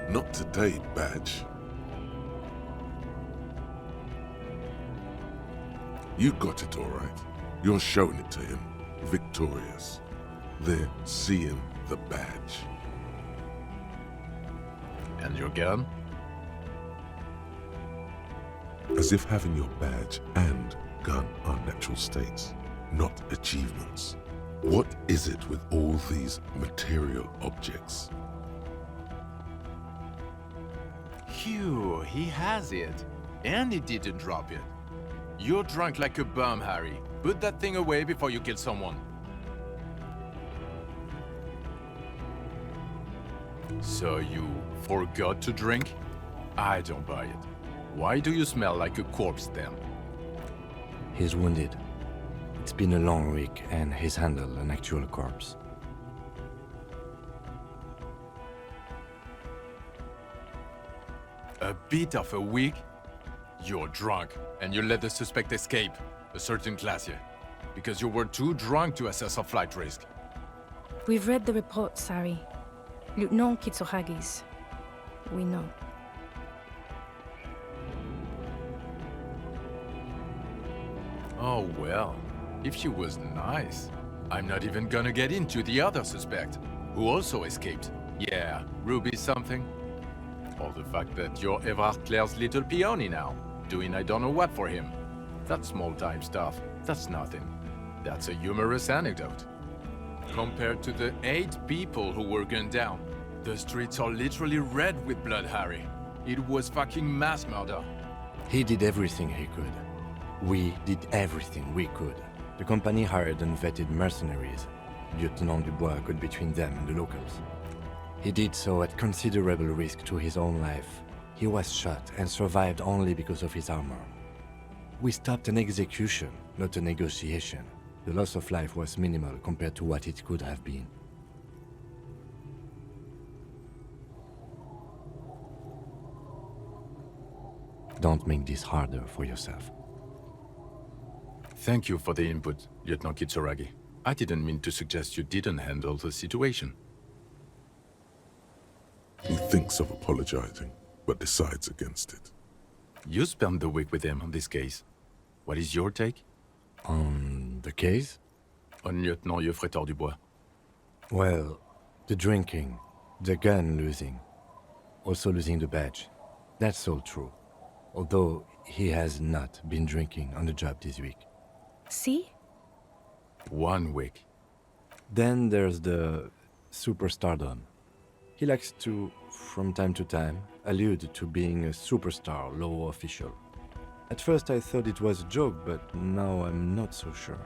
Not today, badge. You got it all right. You're showing it to him, victorious. There, see him, the badge. And your gun? As if having your badge and gun are natural states, not achievements. What is it with all these material objects? Phew, he has it. And he didn't drop it. You're drunk like a bum, Harry. Put that thing away before you kill someone. So you forgot to drink? I don't buy it. Why do you smell like a corpse then? He's wounded. It's been a long week and he's handled an actual corpse. A bit of a week? You're drunk, and you let the suspect escape, a certain classier, because you were too drunk to assess a flight risk. We've read the reports, Harry. Lieutenant Kitsoragi's. We know. Oh well, if she was nice. I'm not even gonna get into the other suspect, who also escaped. Yeah, Ruby something. Or the fact that you're Everard Claire's little peony now, doing I don't know what for him. That small-time stuff, that's nothing. That's a humorous anecdote. Compared to the 8 people who were gunned down, the streets are literally red with blood, Harry. It was fucking mass murder. He did everything he could. We did everything we could. The company hired and vetted mercenaries. Lieutenant Dubois got between them and the locals. He did so at considerable risk to his own life. He was shot and survived only because of his armor. We stopped an execution, not a negotiation. The loss of life was minimal compared to what it could have been. Don't make this harder for yourself. Thank you for the input, Lieutenant Kitsoragi. I didn't mean to suggest you didn't handle the situation. He thinks of apologizing, but decides against it. You spent the week with him on this case. What is your take? On the case? On Lieutenant Geoffrey Dubois. Well, the drinking, the gun losing, also losing the badge. That's all true. Although he has not been drinking on the job this week. See? 1 week. Then there's the superstardom. He likes to, from time to time, allude to being a superstar law official. At first I thought it was a joke, but now I'm not so sure.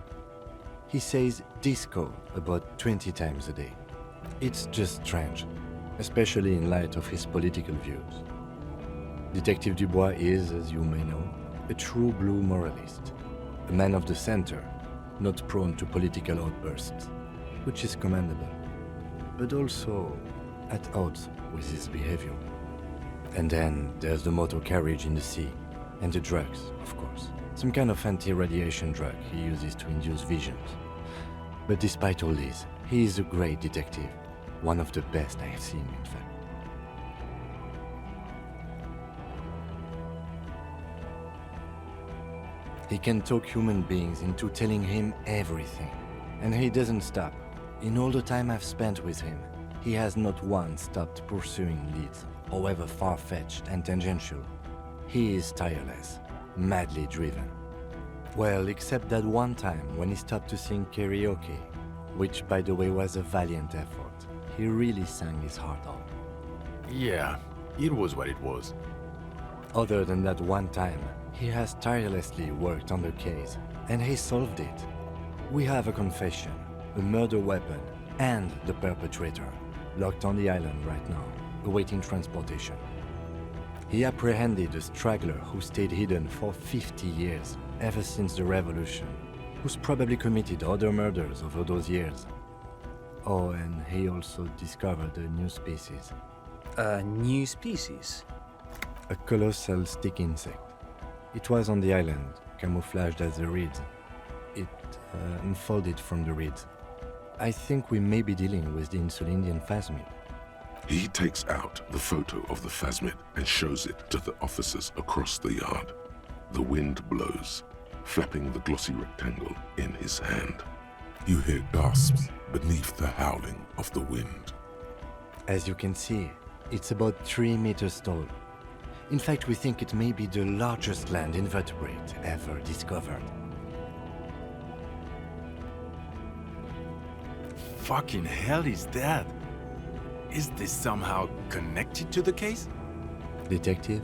He says disco about 20 times a day. It's just strange, especially in light of his political views. Detective Dubois is, as you may know, a true blue moralist, a man of the center, not prone to political outbursts, which is commendable, but also at odds with his behavior. And then there's the motor carriage in the sea, and the drugs, of course. Some kind of anti-radiation drug he uses to induce visions. But despite all this, he is a great detective, one of the best I have seen, in fact. He can talk human beings into telling him everything, and he doesn't stop. In all the time I've spent with him, he has not once stopped pursuing leads, however far-fetched and tangential. He is tireless, madly driven. Well, except that one time when he stopped to sing karaoke, which by the way was a valiant effort. He really sang his heart out. Yeah, it was what it was. Other than that one time, he has tirelessly worked on the case, and he solved it. We have a confession, a murder weapon, and the perpetrator, locked on the island right now, awaiting transportation. He apprehended a straggler who stayed hidden for 50 years, ever since the revolution, who's probably committed other murders over those years. Oh, and he also discovered a new species. A new species? A colossal stick insect. It was on the island, camouflaged as a reed. It unfolded from the reeds. I think we may be dealing with the Insulindian phasmid. He takes out the photo of the phasmid and shows it to the officers across the yard. The wind blows. flapping the glossy rectangle in his hand. You hear gasps beneath the howling of the wind. As you can see, it's about 3 meters tall. In fact, we think it may be the largest land invertebrate ever discovered. Fucking hell is that? Is this somehow connected to the case? Detective?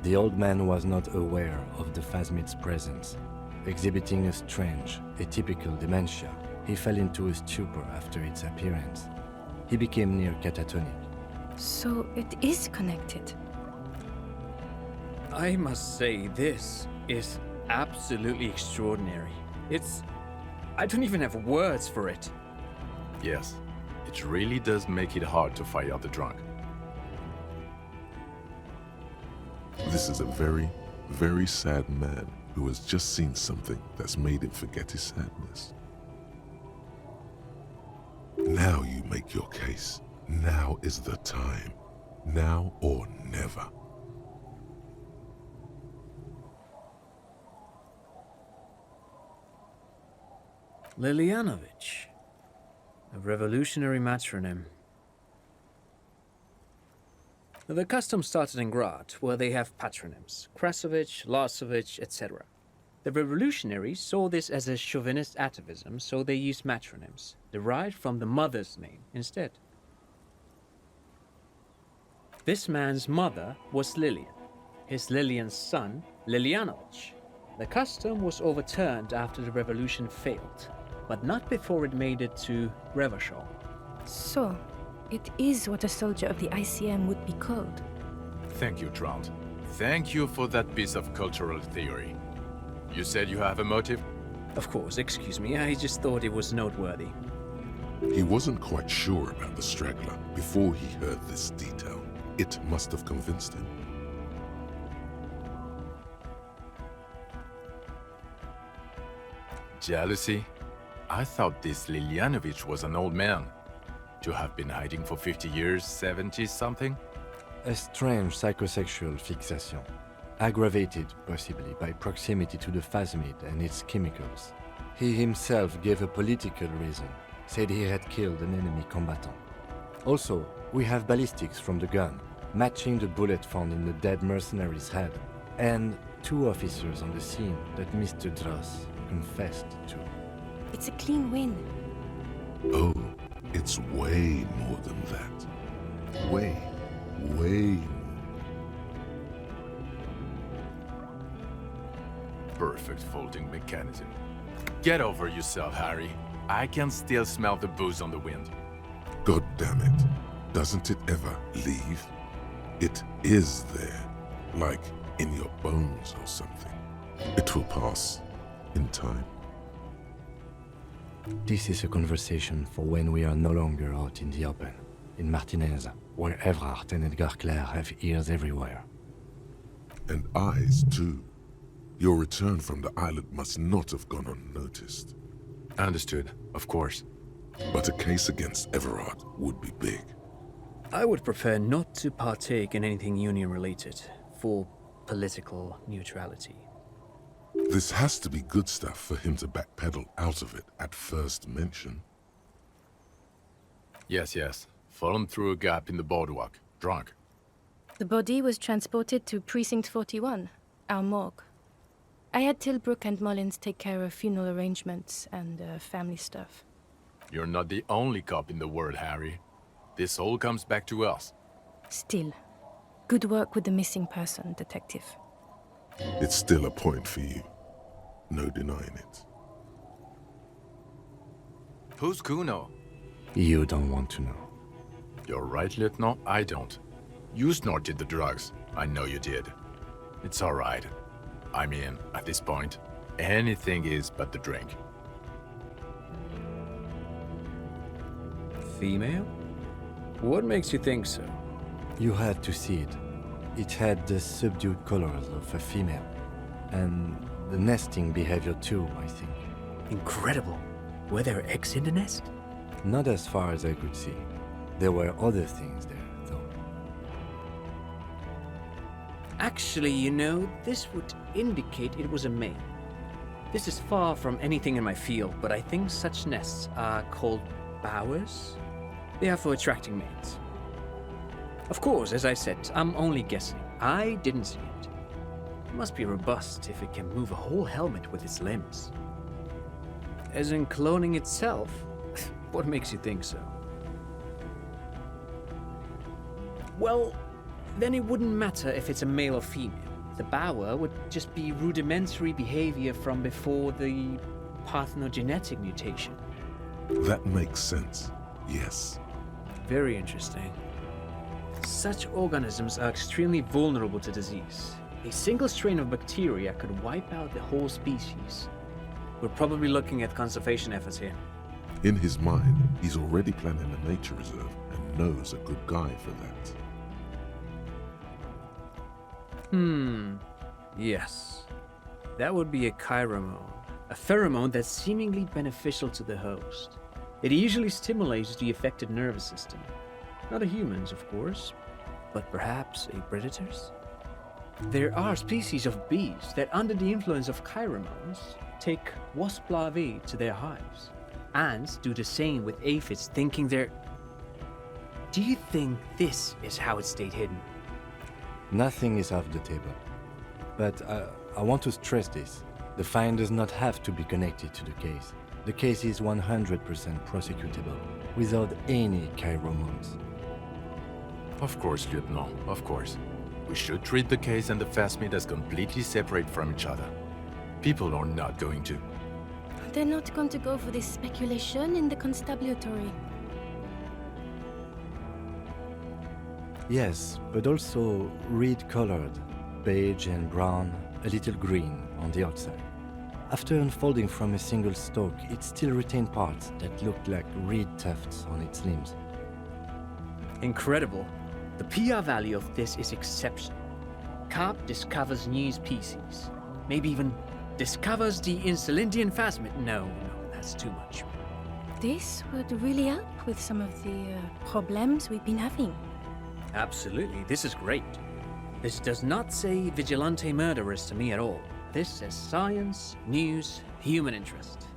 The old man was not aware of the phasmid's presence. Exhibiting a strange, atypical dementia, he fell into a stupor after its appearance. He became near catatonic. So it is connected. I must say, this is absolutely extraordinary. I don't even have words for it. Yes, it really does make it hard to fight out the drunk. This is a very, very sad man who has just seen something that's made him forget his sadness. Now you make your case. Now is the time. Now or never. Lilianovich, a revolutionary matronym. The custom started in Grad, where they have patronyms, Krasovich, Lasovich, etc. The revolutionaries saw this as a chauvinist atavism, so they used matronyms, derived from the mother's name instead. This man's mother was Lilian, his Lilian's son, Lilianovich. The custom was overturned after the revolution failed, but not before it made it to Revachol. So, it is what a soldier of the ICM would be called. Thank you, Trout. Thank you for that piece of cultural theory. You said you have a motive? Of course, excuse me, I just thought it was noteworthy. He wasn't quite sure about the straggler before he heard this detail. It must have convinced him. Jealousy? I thought this Lilianovich was an old man. To have been hiding for 50 years, 70-something? A strange psychosexual fixation, aggravated possibly by proximity to the phasmid and its chemicals. He himself gave a political reason, said he had killed an enemy combatant. Also, we have ballistics from the gun, matching the bullet found in the dead mercenary's head, and 2 officers on the scene that Mr. Dross confessed to. It's a clean win. Oh, it's way more than that. Way more. Perfect folding mechanism. Get over yourself, Harry. I can still smell the booze on the wind. God damn it. Doesn't it ever leave? It is there, like in your bones or something. It will pass in time. This is a conversation for when we are no longer out in the open, in Martinez, where Evrard and Edgar Clare have ears everywhere. And eyes, too. Your return from the island must not have gone unnoticed. Understood, of course. But a case against Everard would be big. I would prefer not to partake in anything union-related, for political neutrality. This has to be good stuff for him to backpedal out of it at first mention. Yes. Fallen through a gap in the boardwalk. Drunk. The body was transported to Precinct 41, our morgue. I had Tilbrook and Mullins take care of funeral arrangements and family stuff. You're not the only cop in the world, Harry. This all comes back to us. Still, good work with the missing person, Detective. It's still a point for you. No denying it. Who's Kuno? You don't want to know. You're right, Lieutenant, I don't. You snorted the drugs. I know you did. It's all right. I mean, at this point, anything is but the drink. Female? What makes you think so? You had to see it. It had the subdued colors of a female. And the nesting behavior too, I think. Incredible. Were there eggs in the nest? Not as far as I could see. There were other things there, though. Actually, you know, this would indicate it was a male. This is far from anything in my field, but I think such nests are called bowers. They are for attracting mates. Of course, as I said, I'm only guessing. I didn't see it. It must be robust if it can move a whole helmet with its limbs. As in cloning itself? What makes you think so? Well, then it wouldn't matter if it's a male or female. The bower would just be rudimentary behavior from before the parthenogenetic mutation. That makes sense, yes. Very interesting. Such organisms are extremely vulnerable to disease. A single strain of bacteria could wipe out the whole species. We're probably looking at conservation efforts here. In his mind, he's already planning a nature reserve and knows a good guy for that. Yes. That would be a pheromone. A pheromone that's seemingly beneficial to the host. It usually stimulates the affected nervous system. Not a human's, of course, but perhaps a predator's? There are species of bees that, under the influence of pheromones, take wasp larvae to their hives. Ants do the same with aphids, thinking they're... Do you think this is how it stayed hidden? Nothing is off the table. But I want to stress this. The find does not have to be connected to the case. The case is 100% prosecutable, without any pheromones. Of course, Lieutenant, of course. We should treat the case and the phasmid as completely separate from each other. People are not going to. They're not going to go for this speculation in the constabulary. Yes, but also reed-colored, beige and brown, a little green on the outside. After unfolding from a single stalk, it still retained parts that looked like reed tufts on its limbs. Incredible. The PR value of this is exceptional. Carp discovers new species. Maybe even discovers the Insulindian phasmid. No, that's too much. This would really help with some of the problems we've been having. Absolutely, this is great. This does not say vigilante murderers to me at all. This says science, news, human interest.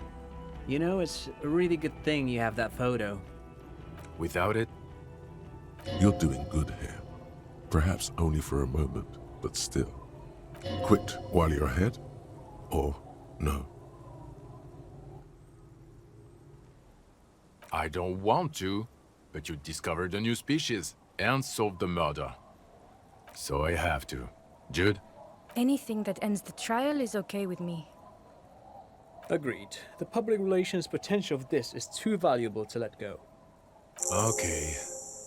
You know, it's a really good thing you have that photo. Without it, You're doing good here. Perhaps only for a moment, but still. Quit while you're ahead, or no. I don't want to, but you discovered a new species and solved the murder. So I have to. Jude? Anything that ends the trial is okay with me. Agreed. The public relations potential of this is too valuable to let go. Okay.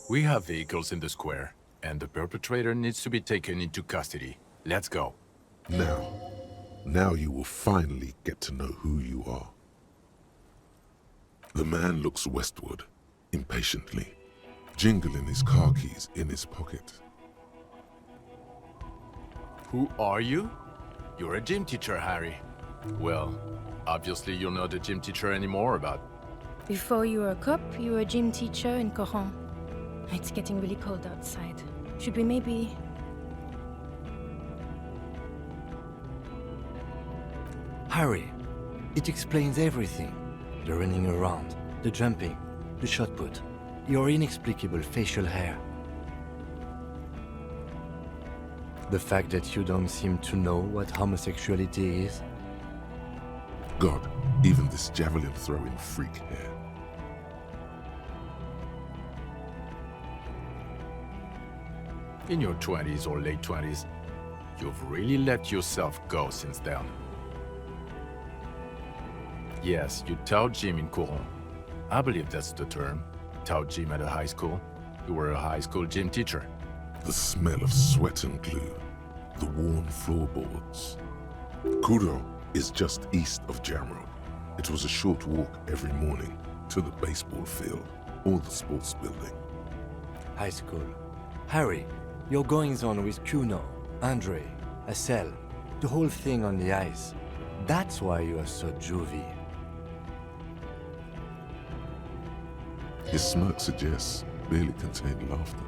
We have vehicles in the square, and the perpetrator needs to be taken into custody. Let's go. Now you will finally get to know who you are. The man looks westward, impatiently, jingling his car keys in his pocket. Who are you? You're a gym teacher, Harry. Well, obviously you're not a gym teacher anymore, but... Before you were a cop, you were a gym teacher in Coron. It's getting really cold outside. Should we maybe... Harry, it explains everything. The running around, the jumping, the shot put, your inexplicable facial hair. The fact that you don't seem to know what homosexuality is. God, even this javelin-throwing freak here. In your 20s or late 20s, you've really let yourself go since then. Yes, you taught gym in Coron. I believe that's the term. Taught gym at a high school. You were a high school gym teacher. The smell of sweat and glue, the worn floorboards. Coron is just east of Jamroad. It was a short walk every morning to the baseball field or the sports building. High school. Harry, your goings-on with Kuno, Andre, Assel, the whole thing on the ice. That's why you are so juvie. His smirk suggests barely contained laughter.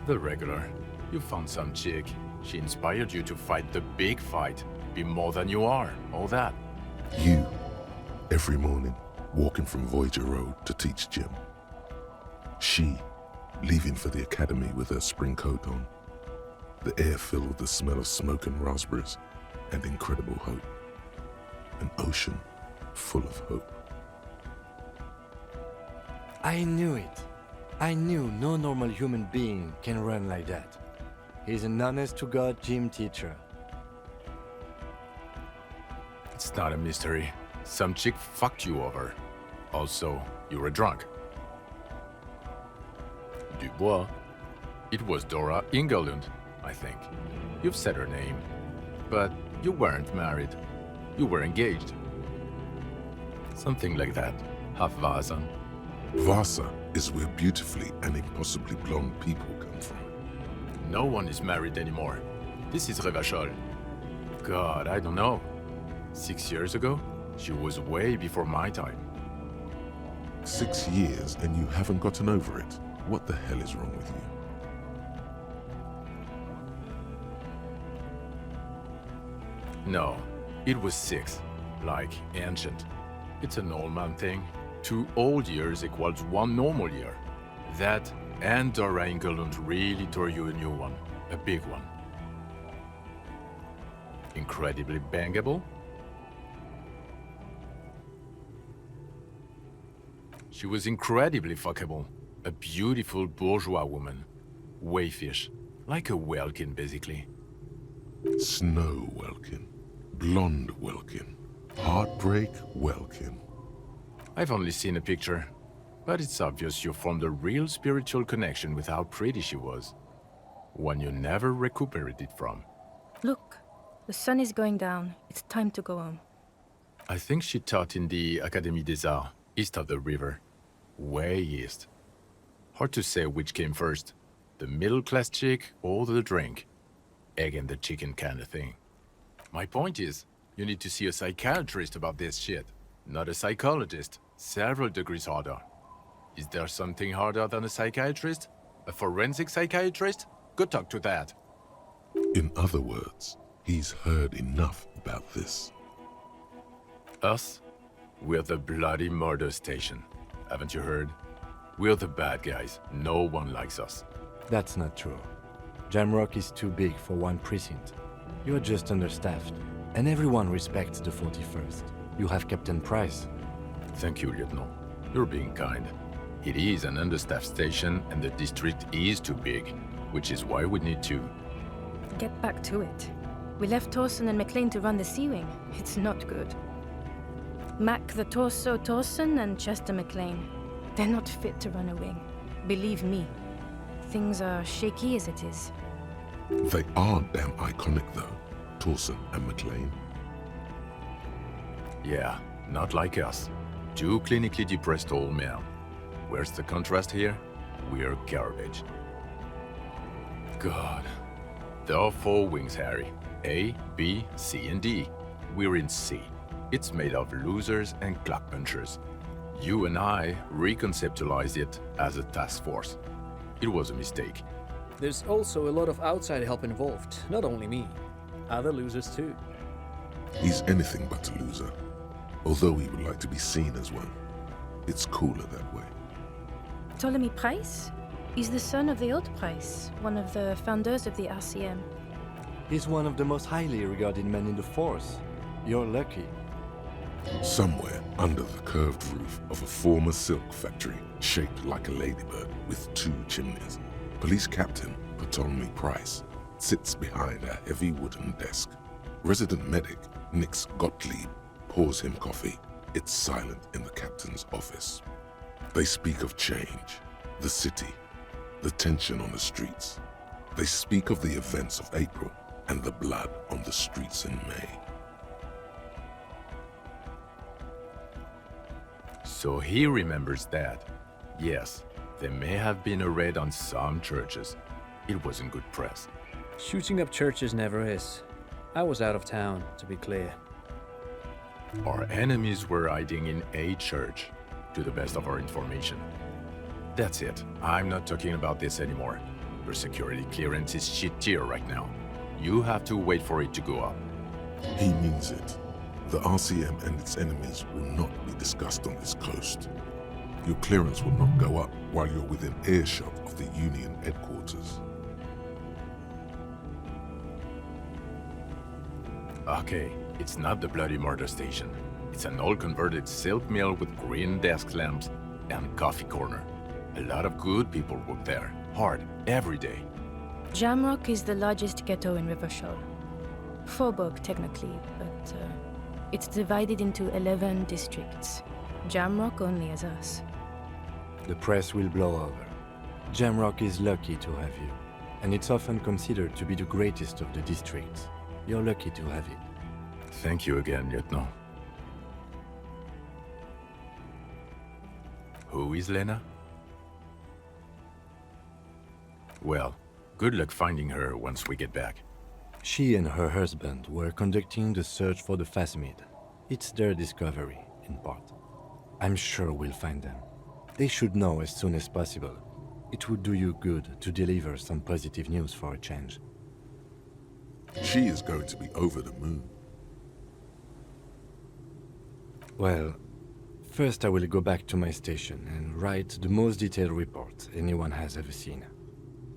The regular. You found some chick. She inspired you to fight the big fight, be more than you are, all that. You, every morning, walking from Voyager Road to teach gym. She, leaving for the academy with her spring coat on. The air filled with the smell of smoke and raspberries and incredible hope. An ocean full of hope. I knew it. I knew no normal human being can run like that. He's an honest-to-God gym teacher. It's not a mystery. Some chick fucked you over. Also, you were drunk. Dubois. It was Dora Ingerlund, I think. You've said her name. But you weren't married. You were engaged. Something like that. Half Vasa. Vasa is where beautifully and impossibly blonde people come from. No one is married anymore. This is Revachol. God, I don't know. 6 years ago? She was way before my time. 6 years and you haven't gotten over it. What the hell is wrong with you? No, it was 6. Like ancient. It's an old man thing. 2 old years equals 1 normal year. That and Dora Ingerlund really tore you a new one. A big one. Incredibly bangable. She was incredibly fuckable. A beautiful bourgeois woman. Wayfish. Like a Welkin, basically. Snow Welkin. Blonde Welkin. Heartbreak Welkin. I've only seen a picture, but it's obvious you formed a real spiritual connection with how pretty she was. One you never recuperated from. Look, the sun is going down. It's time to go home. I think she taught in the Académie des Arts, east of the river. Way east. Hard to say which came first, the middle-class chick or the drink. Egg and the chicken kind of thing. My point is, you need to see a psychiatrist about this shit. Not a psychologist, several degrees harder. Is there something harder than a psychiatrist? A forensic psychiatrist? Go talk to that. In other words, he's heard enough about this. Us? We're the bloody murder station. Haven't you heard? We're the bad guys. No one likes us. That's not true. Jamrock is too big for one precinct. You're just understaffed, and everyone respects the 41st. You have Captain Price. Thank you, Lieutenant. You're being kind. It is an understaffed station, and the district is too big, which is why we need to... Get back to it. We left Torsen and McLean to run the Sea Wing. It's not good. Mac the Torso Torsen and Chester McLean. They're not fit to run a wing. Believe me. Things are shaky as it is. They are damn iconic though, Torsen and McLean. Yeah, not like us. 2 clinically depressed old men. Where's the contrast here? We're garbage. God. There are 4 wings, Harry. A, B, C, and D. We're in C. It's made of losers and clock punchers. You and I reconceptualized it as a task force. It was a mistake. There's also a lot of outside help involved, not only me. Other losers too. He's anything but a loser, although he would like to be seen as one. It's cooler that way. Ptolemy Price? He's the son of the old Price, one of the founders of the RCM. He's one of the most highly regarded men in the force. You're lucky. Somewhere under the curved roof of a former silk factory shaped like a ladybird with 2 chimneys, Police Captain Ptolemy Price sits behind a heavy wooden desk. Resident medic Nix Gottlieb pours him coffee. It's silent in the captain's office. They speak of change, the city, the tension on the streets. They speak of the events of April and the blood on the streets in May. So he remembers that. Yes, there may have been a raid on some churches. It wasn't good press. Shooting up churches never is. I was out of town, to be clear. Our enemies were hiding in a church, to the best of our information. That's it. I'm not talking about this anymore. Your security clearance is shit tier right now. You have to wait for it to go up. He means it. The RCM and its enemies will not be discussed on this coast. Your clearance will not go up while you're within earshot of the Union headquarters. Okay, it's not the bloody murder station. It's an old converted silk mill with green desk lamps and coffee corner. A lot of good people work there, hard, every day. Jamrock is the largest ghetto in Rivershoal. Faubourg, technically, but it's divided into 11 districts. Jamrock only has us. The press will blow over. Jamrock is lucky to have you, and it's often considered to be the greatest of the districts. You're lucky to have it. Thank you again, Lieutenant. Who is Lena? Well, good luck finding her once we get back. She and her husband were conducting the search for the Phasmid. It's their discovery, in part. I'm sure we'll find them. They should know as soon as possible. It would do you good to deliver some positive news for a change. She is going to be over the moon. Well, first I will go back to my station and write the most detailed report anyone has ever seen.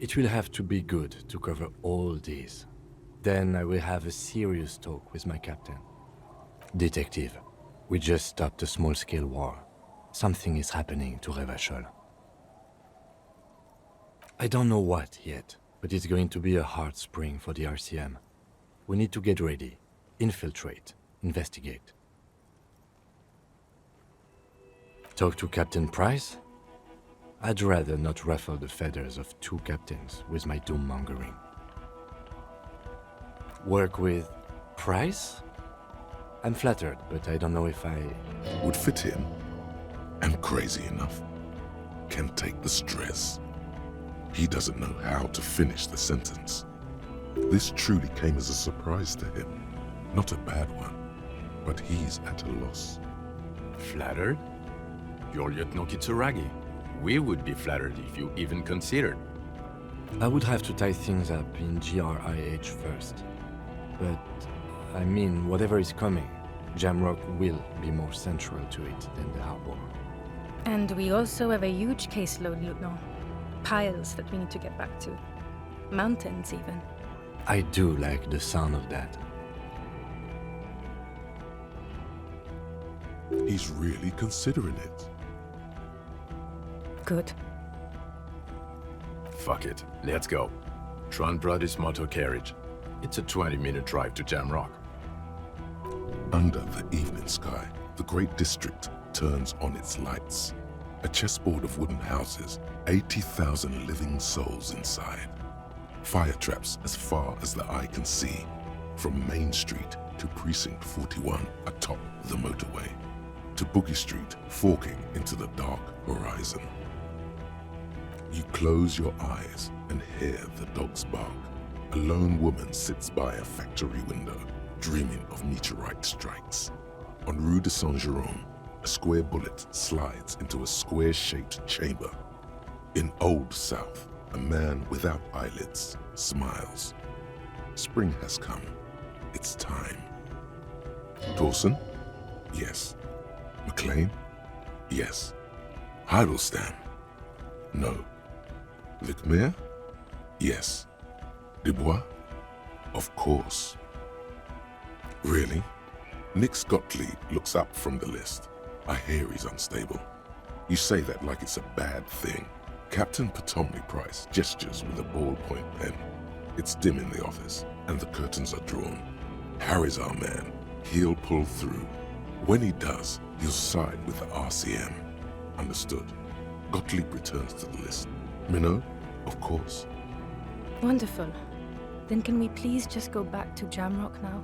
It will have to be good to cover all these. Then I will have a serious talk with my captain. Detective, we just stopped a small-scale war. Something is happening to Rivershoal. I don't know what yet, but it's going to be a hard spring for the RCM. We need to get ready, infiltrate, investigate. Talk to Captain Price? I'd rather not ruffle the feathers of two captains with my doom-mongering. Work with Price? I'm flattered, but I don't know if I... Would fit in, and crazy enough, can take the stress. He doesn't know how to finish the sentence. This truly came as a surprise to him. Not a bad one, but he's at a loss. Flattered? You're Lieutenant Kitsuragi. We would be flattered if you even considered. I would have to tie things up in GRIH first. But, I mean, whatever is coming, Jamrock will be more central to it than the harbor. And we also have a huge caseload, Lieutenant. Piles that we need to get back to. Mountains, even. I do like the sound of that. He's really considering it. Good. Fuck it, let's go. Tron brought his motor carriage. It's a 20-minute drive to Jamrock. Under the evening sky, the great district turns on its lights. A chessboard of wooden houses, 80,000 living souls inside. Fire traps as far as the eye can see, from Main Street to Precinct 41 atop the motorway, to Boogie Street forking into the dark horizon. You close your eyes and hear the dogs bark. A lone woman sits by a factory window, dreaming of meteorite strikes. On Rue de Saint-Jérôme, a square bullet slides into a square-shaped chamber. In Old South, a man without eyelids smiles. Spring has come. It's time. Dawson? Yes. McLean? Yes. Heidelstein? No. Vicmere? Yes. Dubois? Of course. Really? Nick Gottlieb looks up from the list. I hear he's unstable. You say that like it's a bad thing. Captain Potomny Price gestures with a ballpoint pen. It's dim in the office, and the curtains are drawn. Harry's our man. He'll pull through. When he does, he'll side with the RCM. Understood. Gottlieb returns to the list. Minot? Of course. Wonderful. Then can we please just go back to Jamrock now?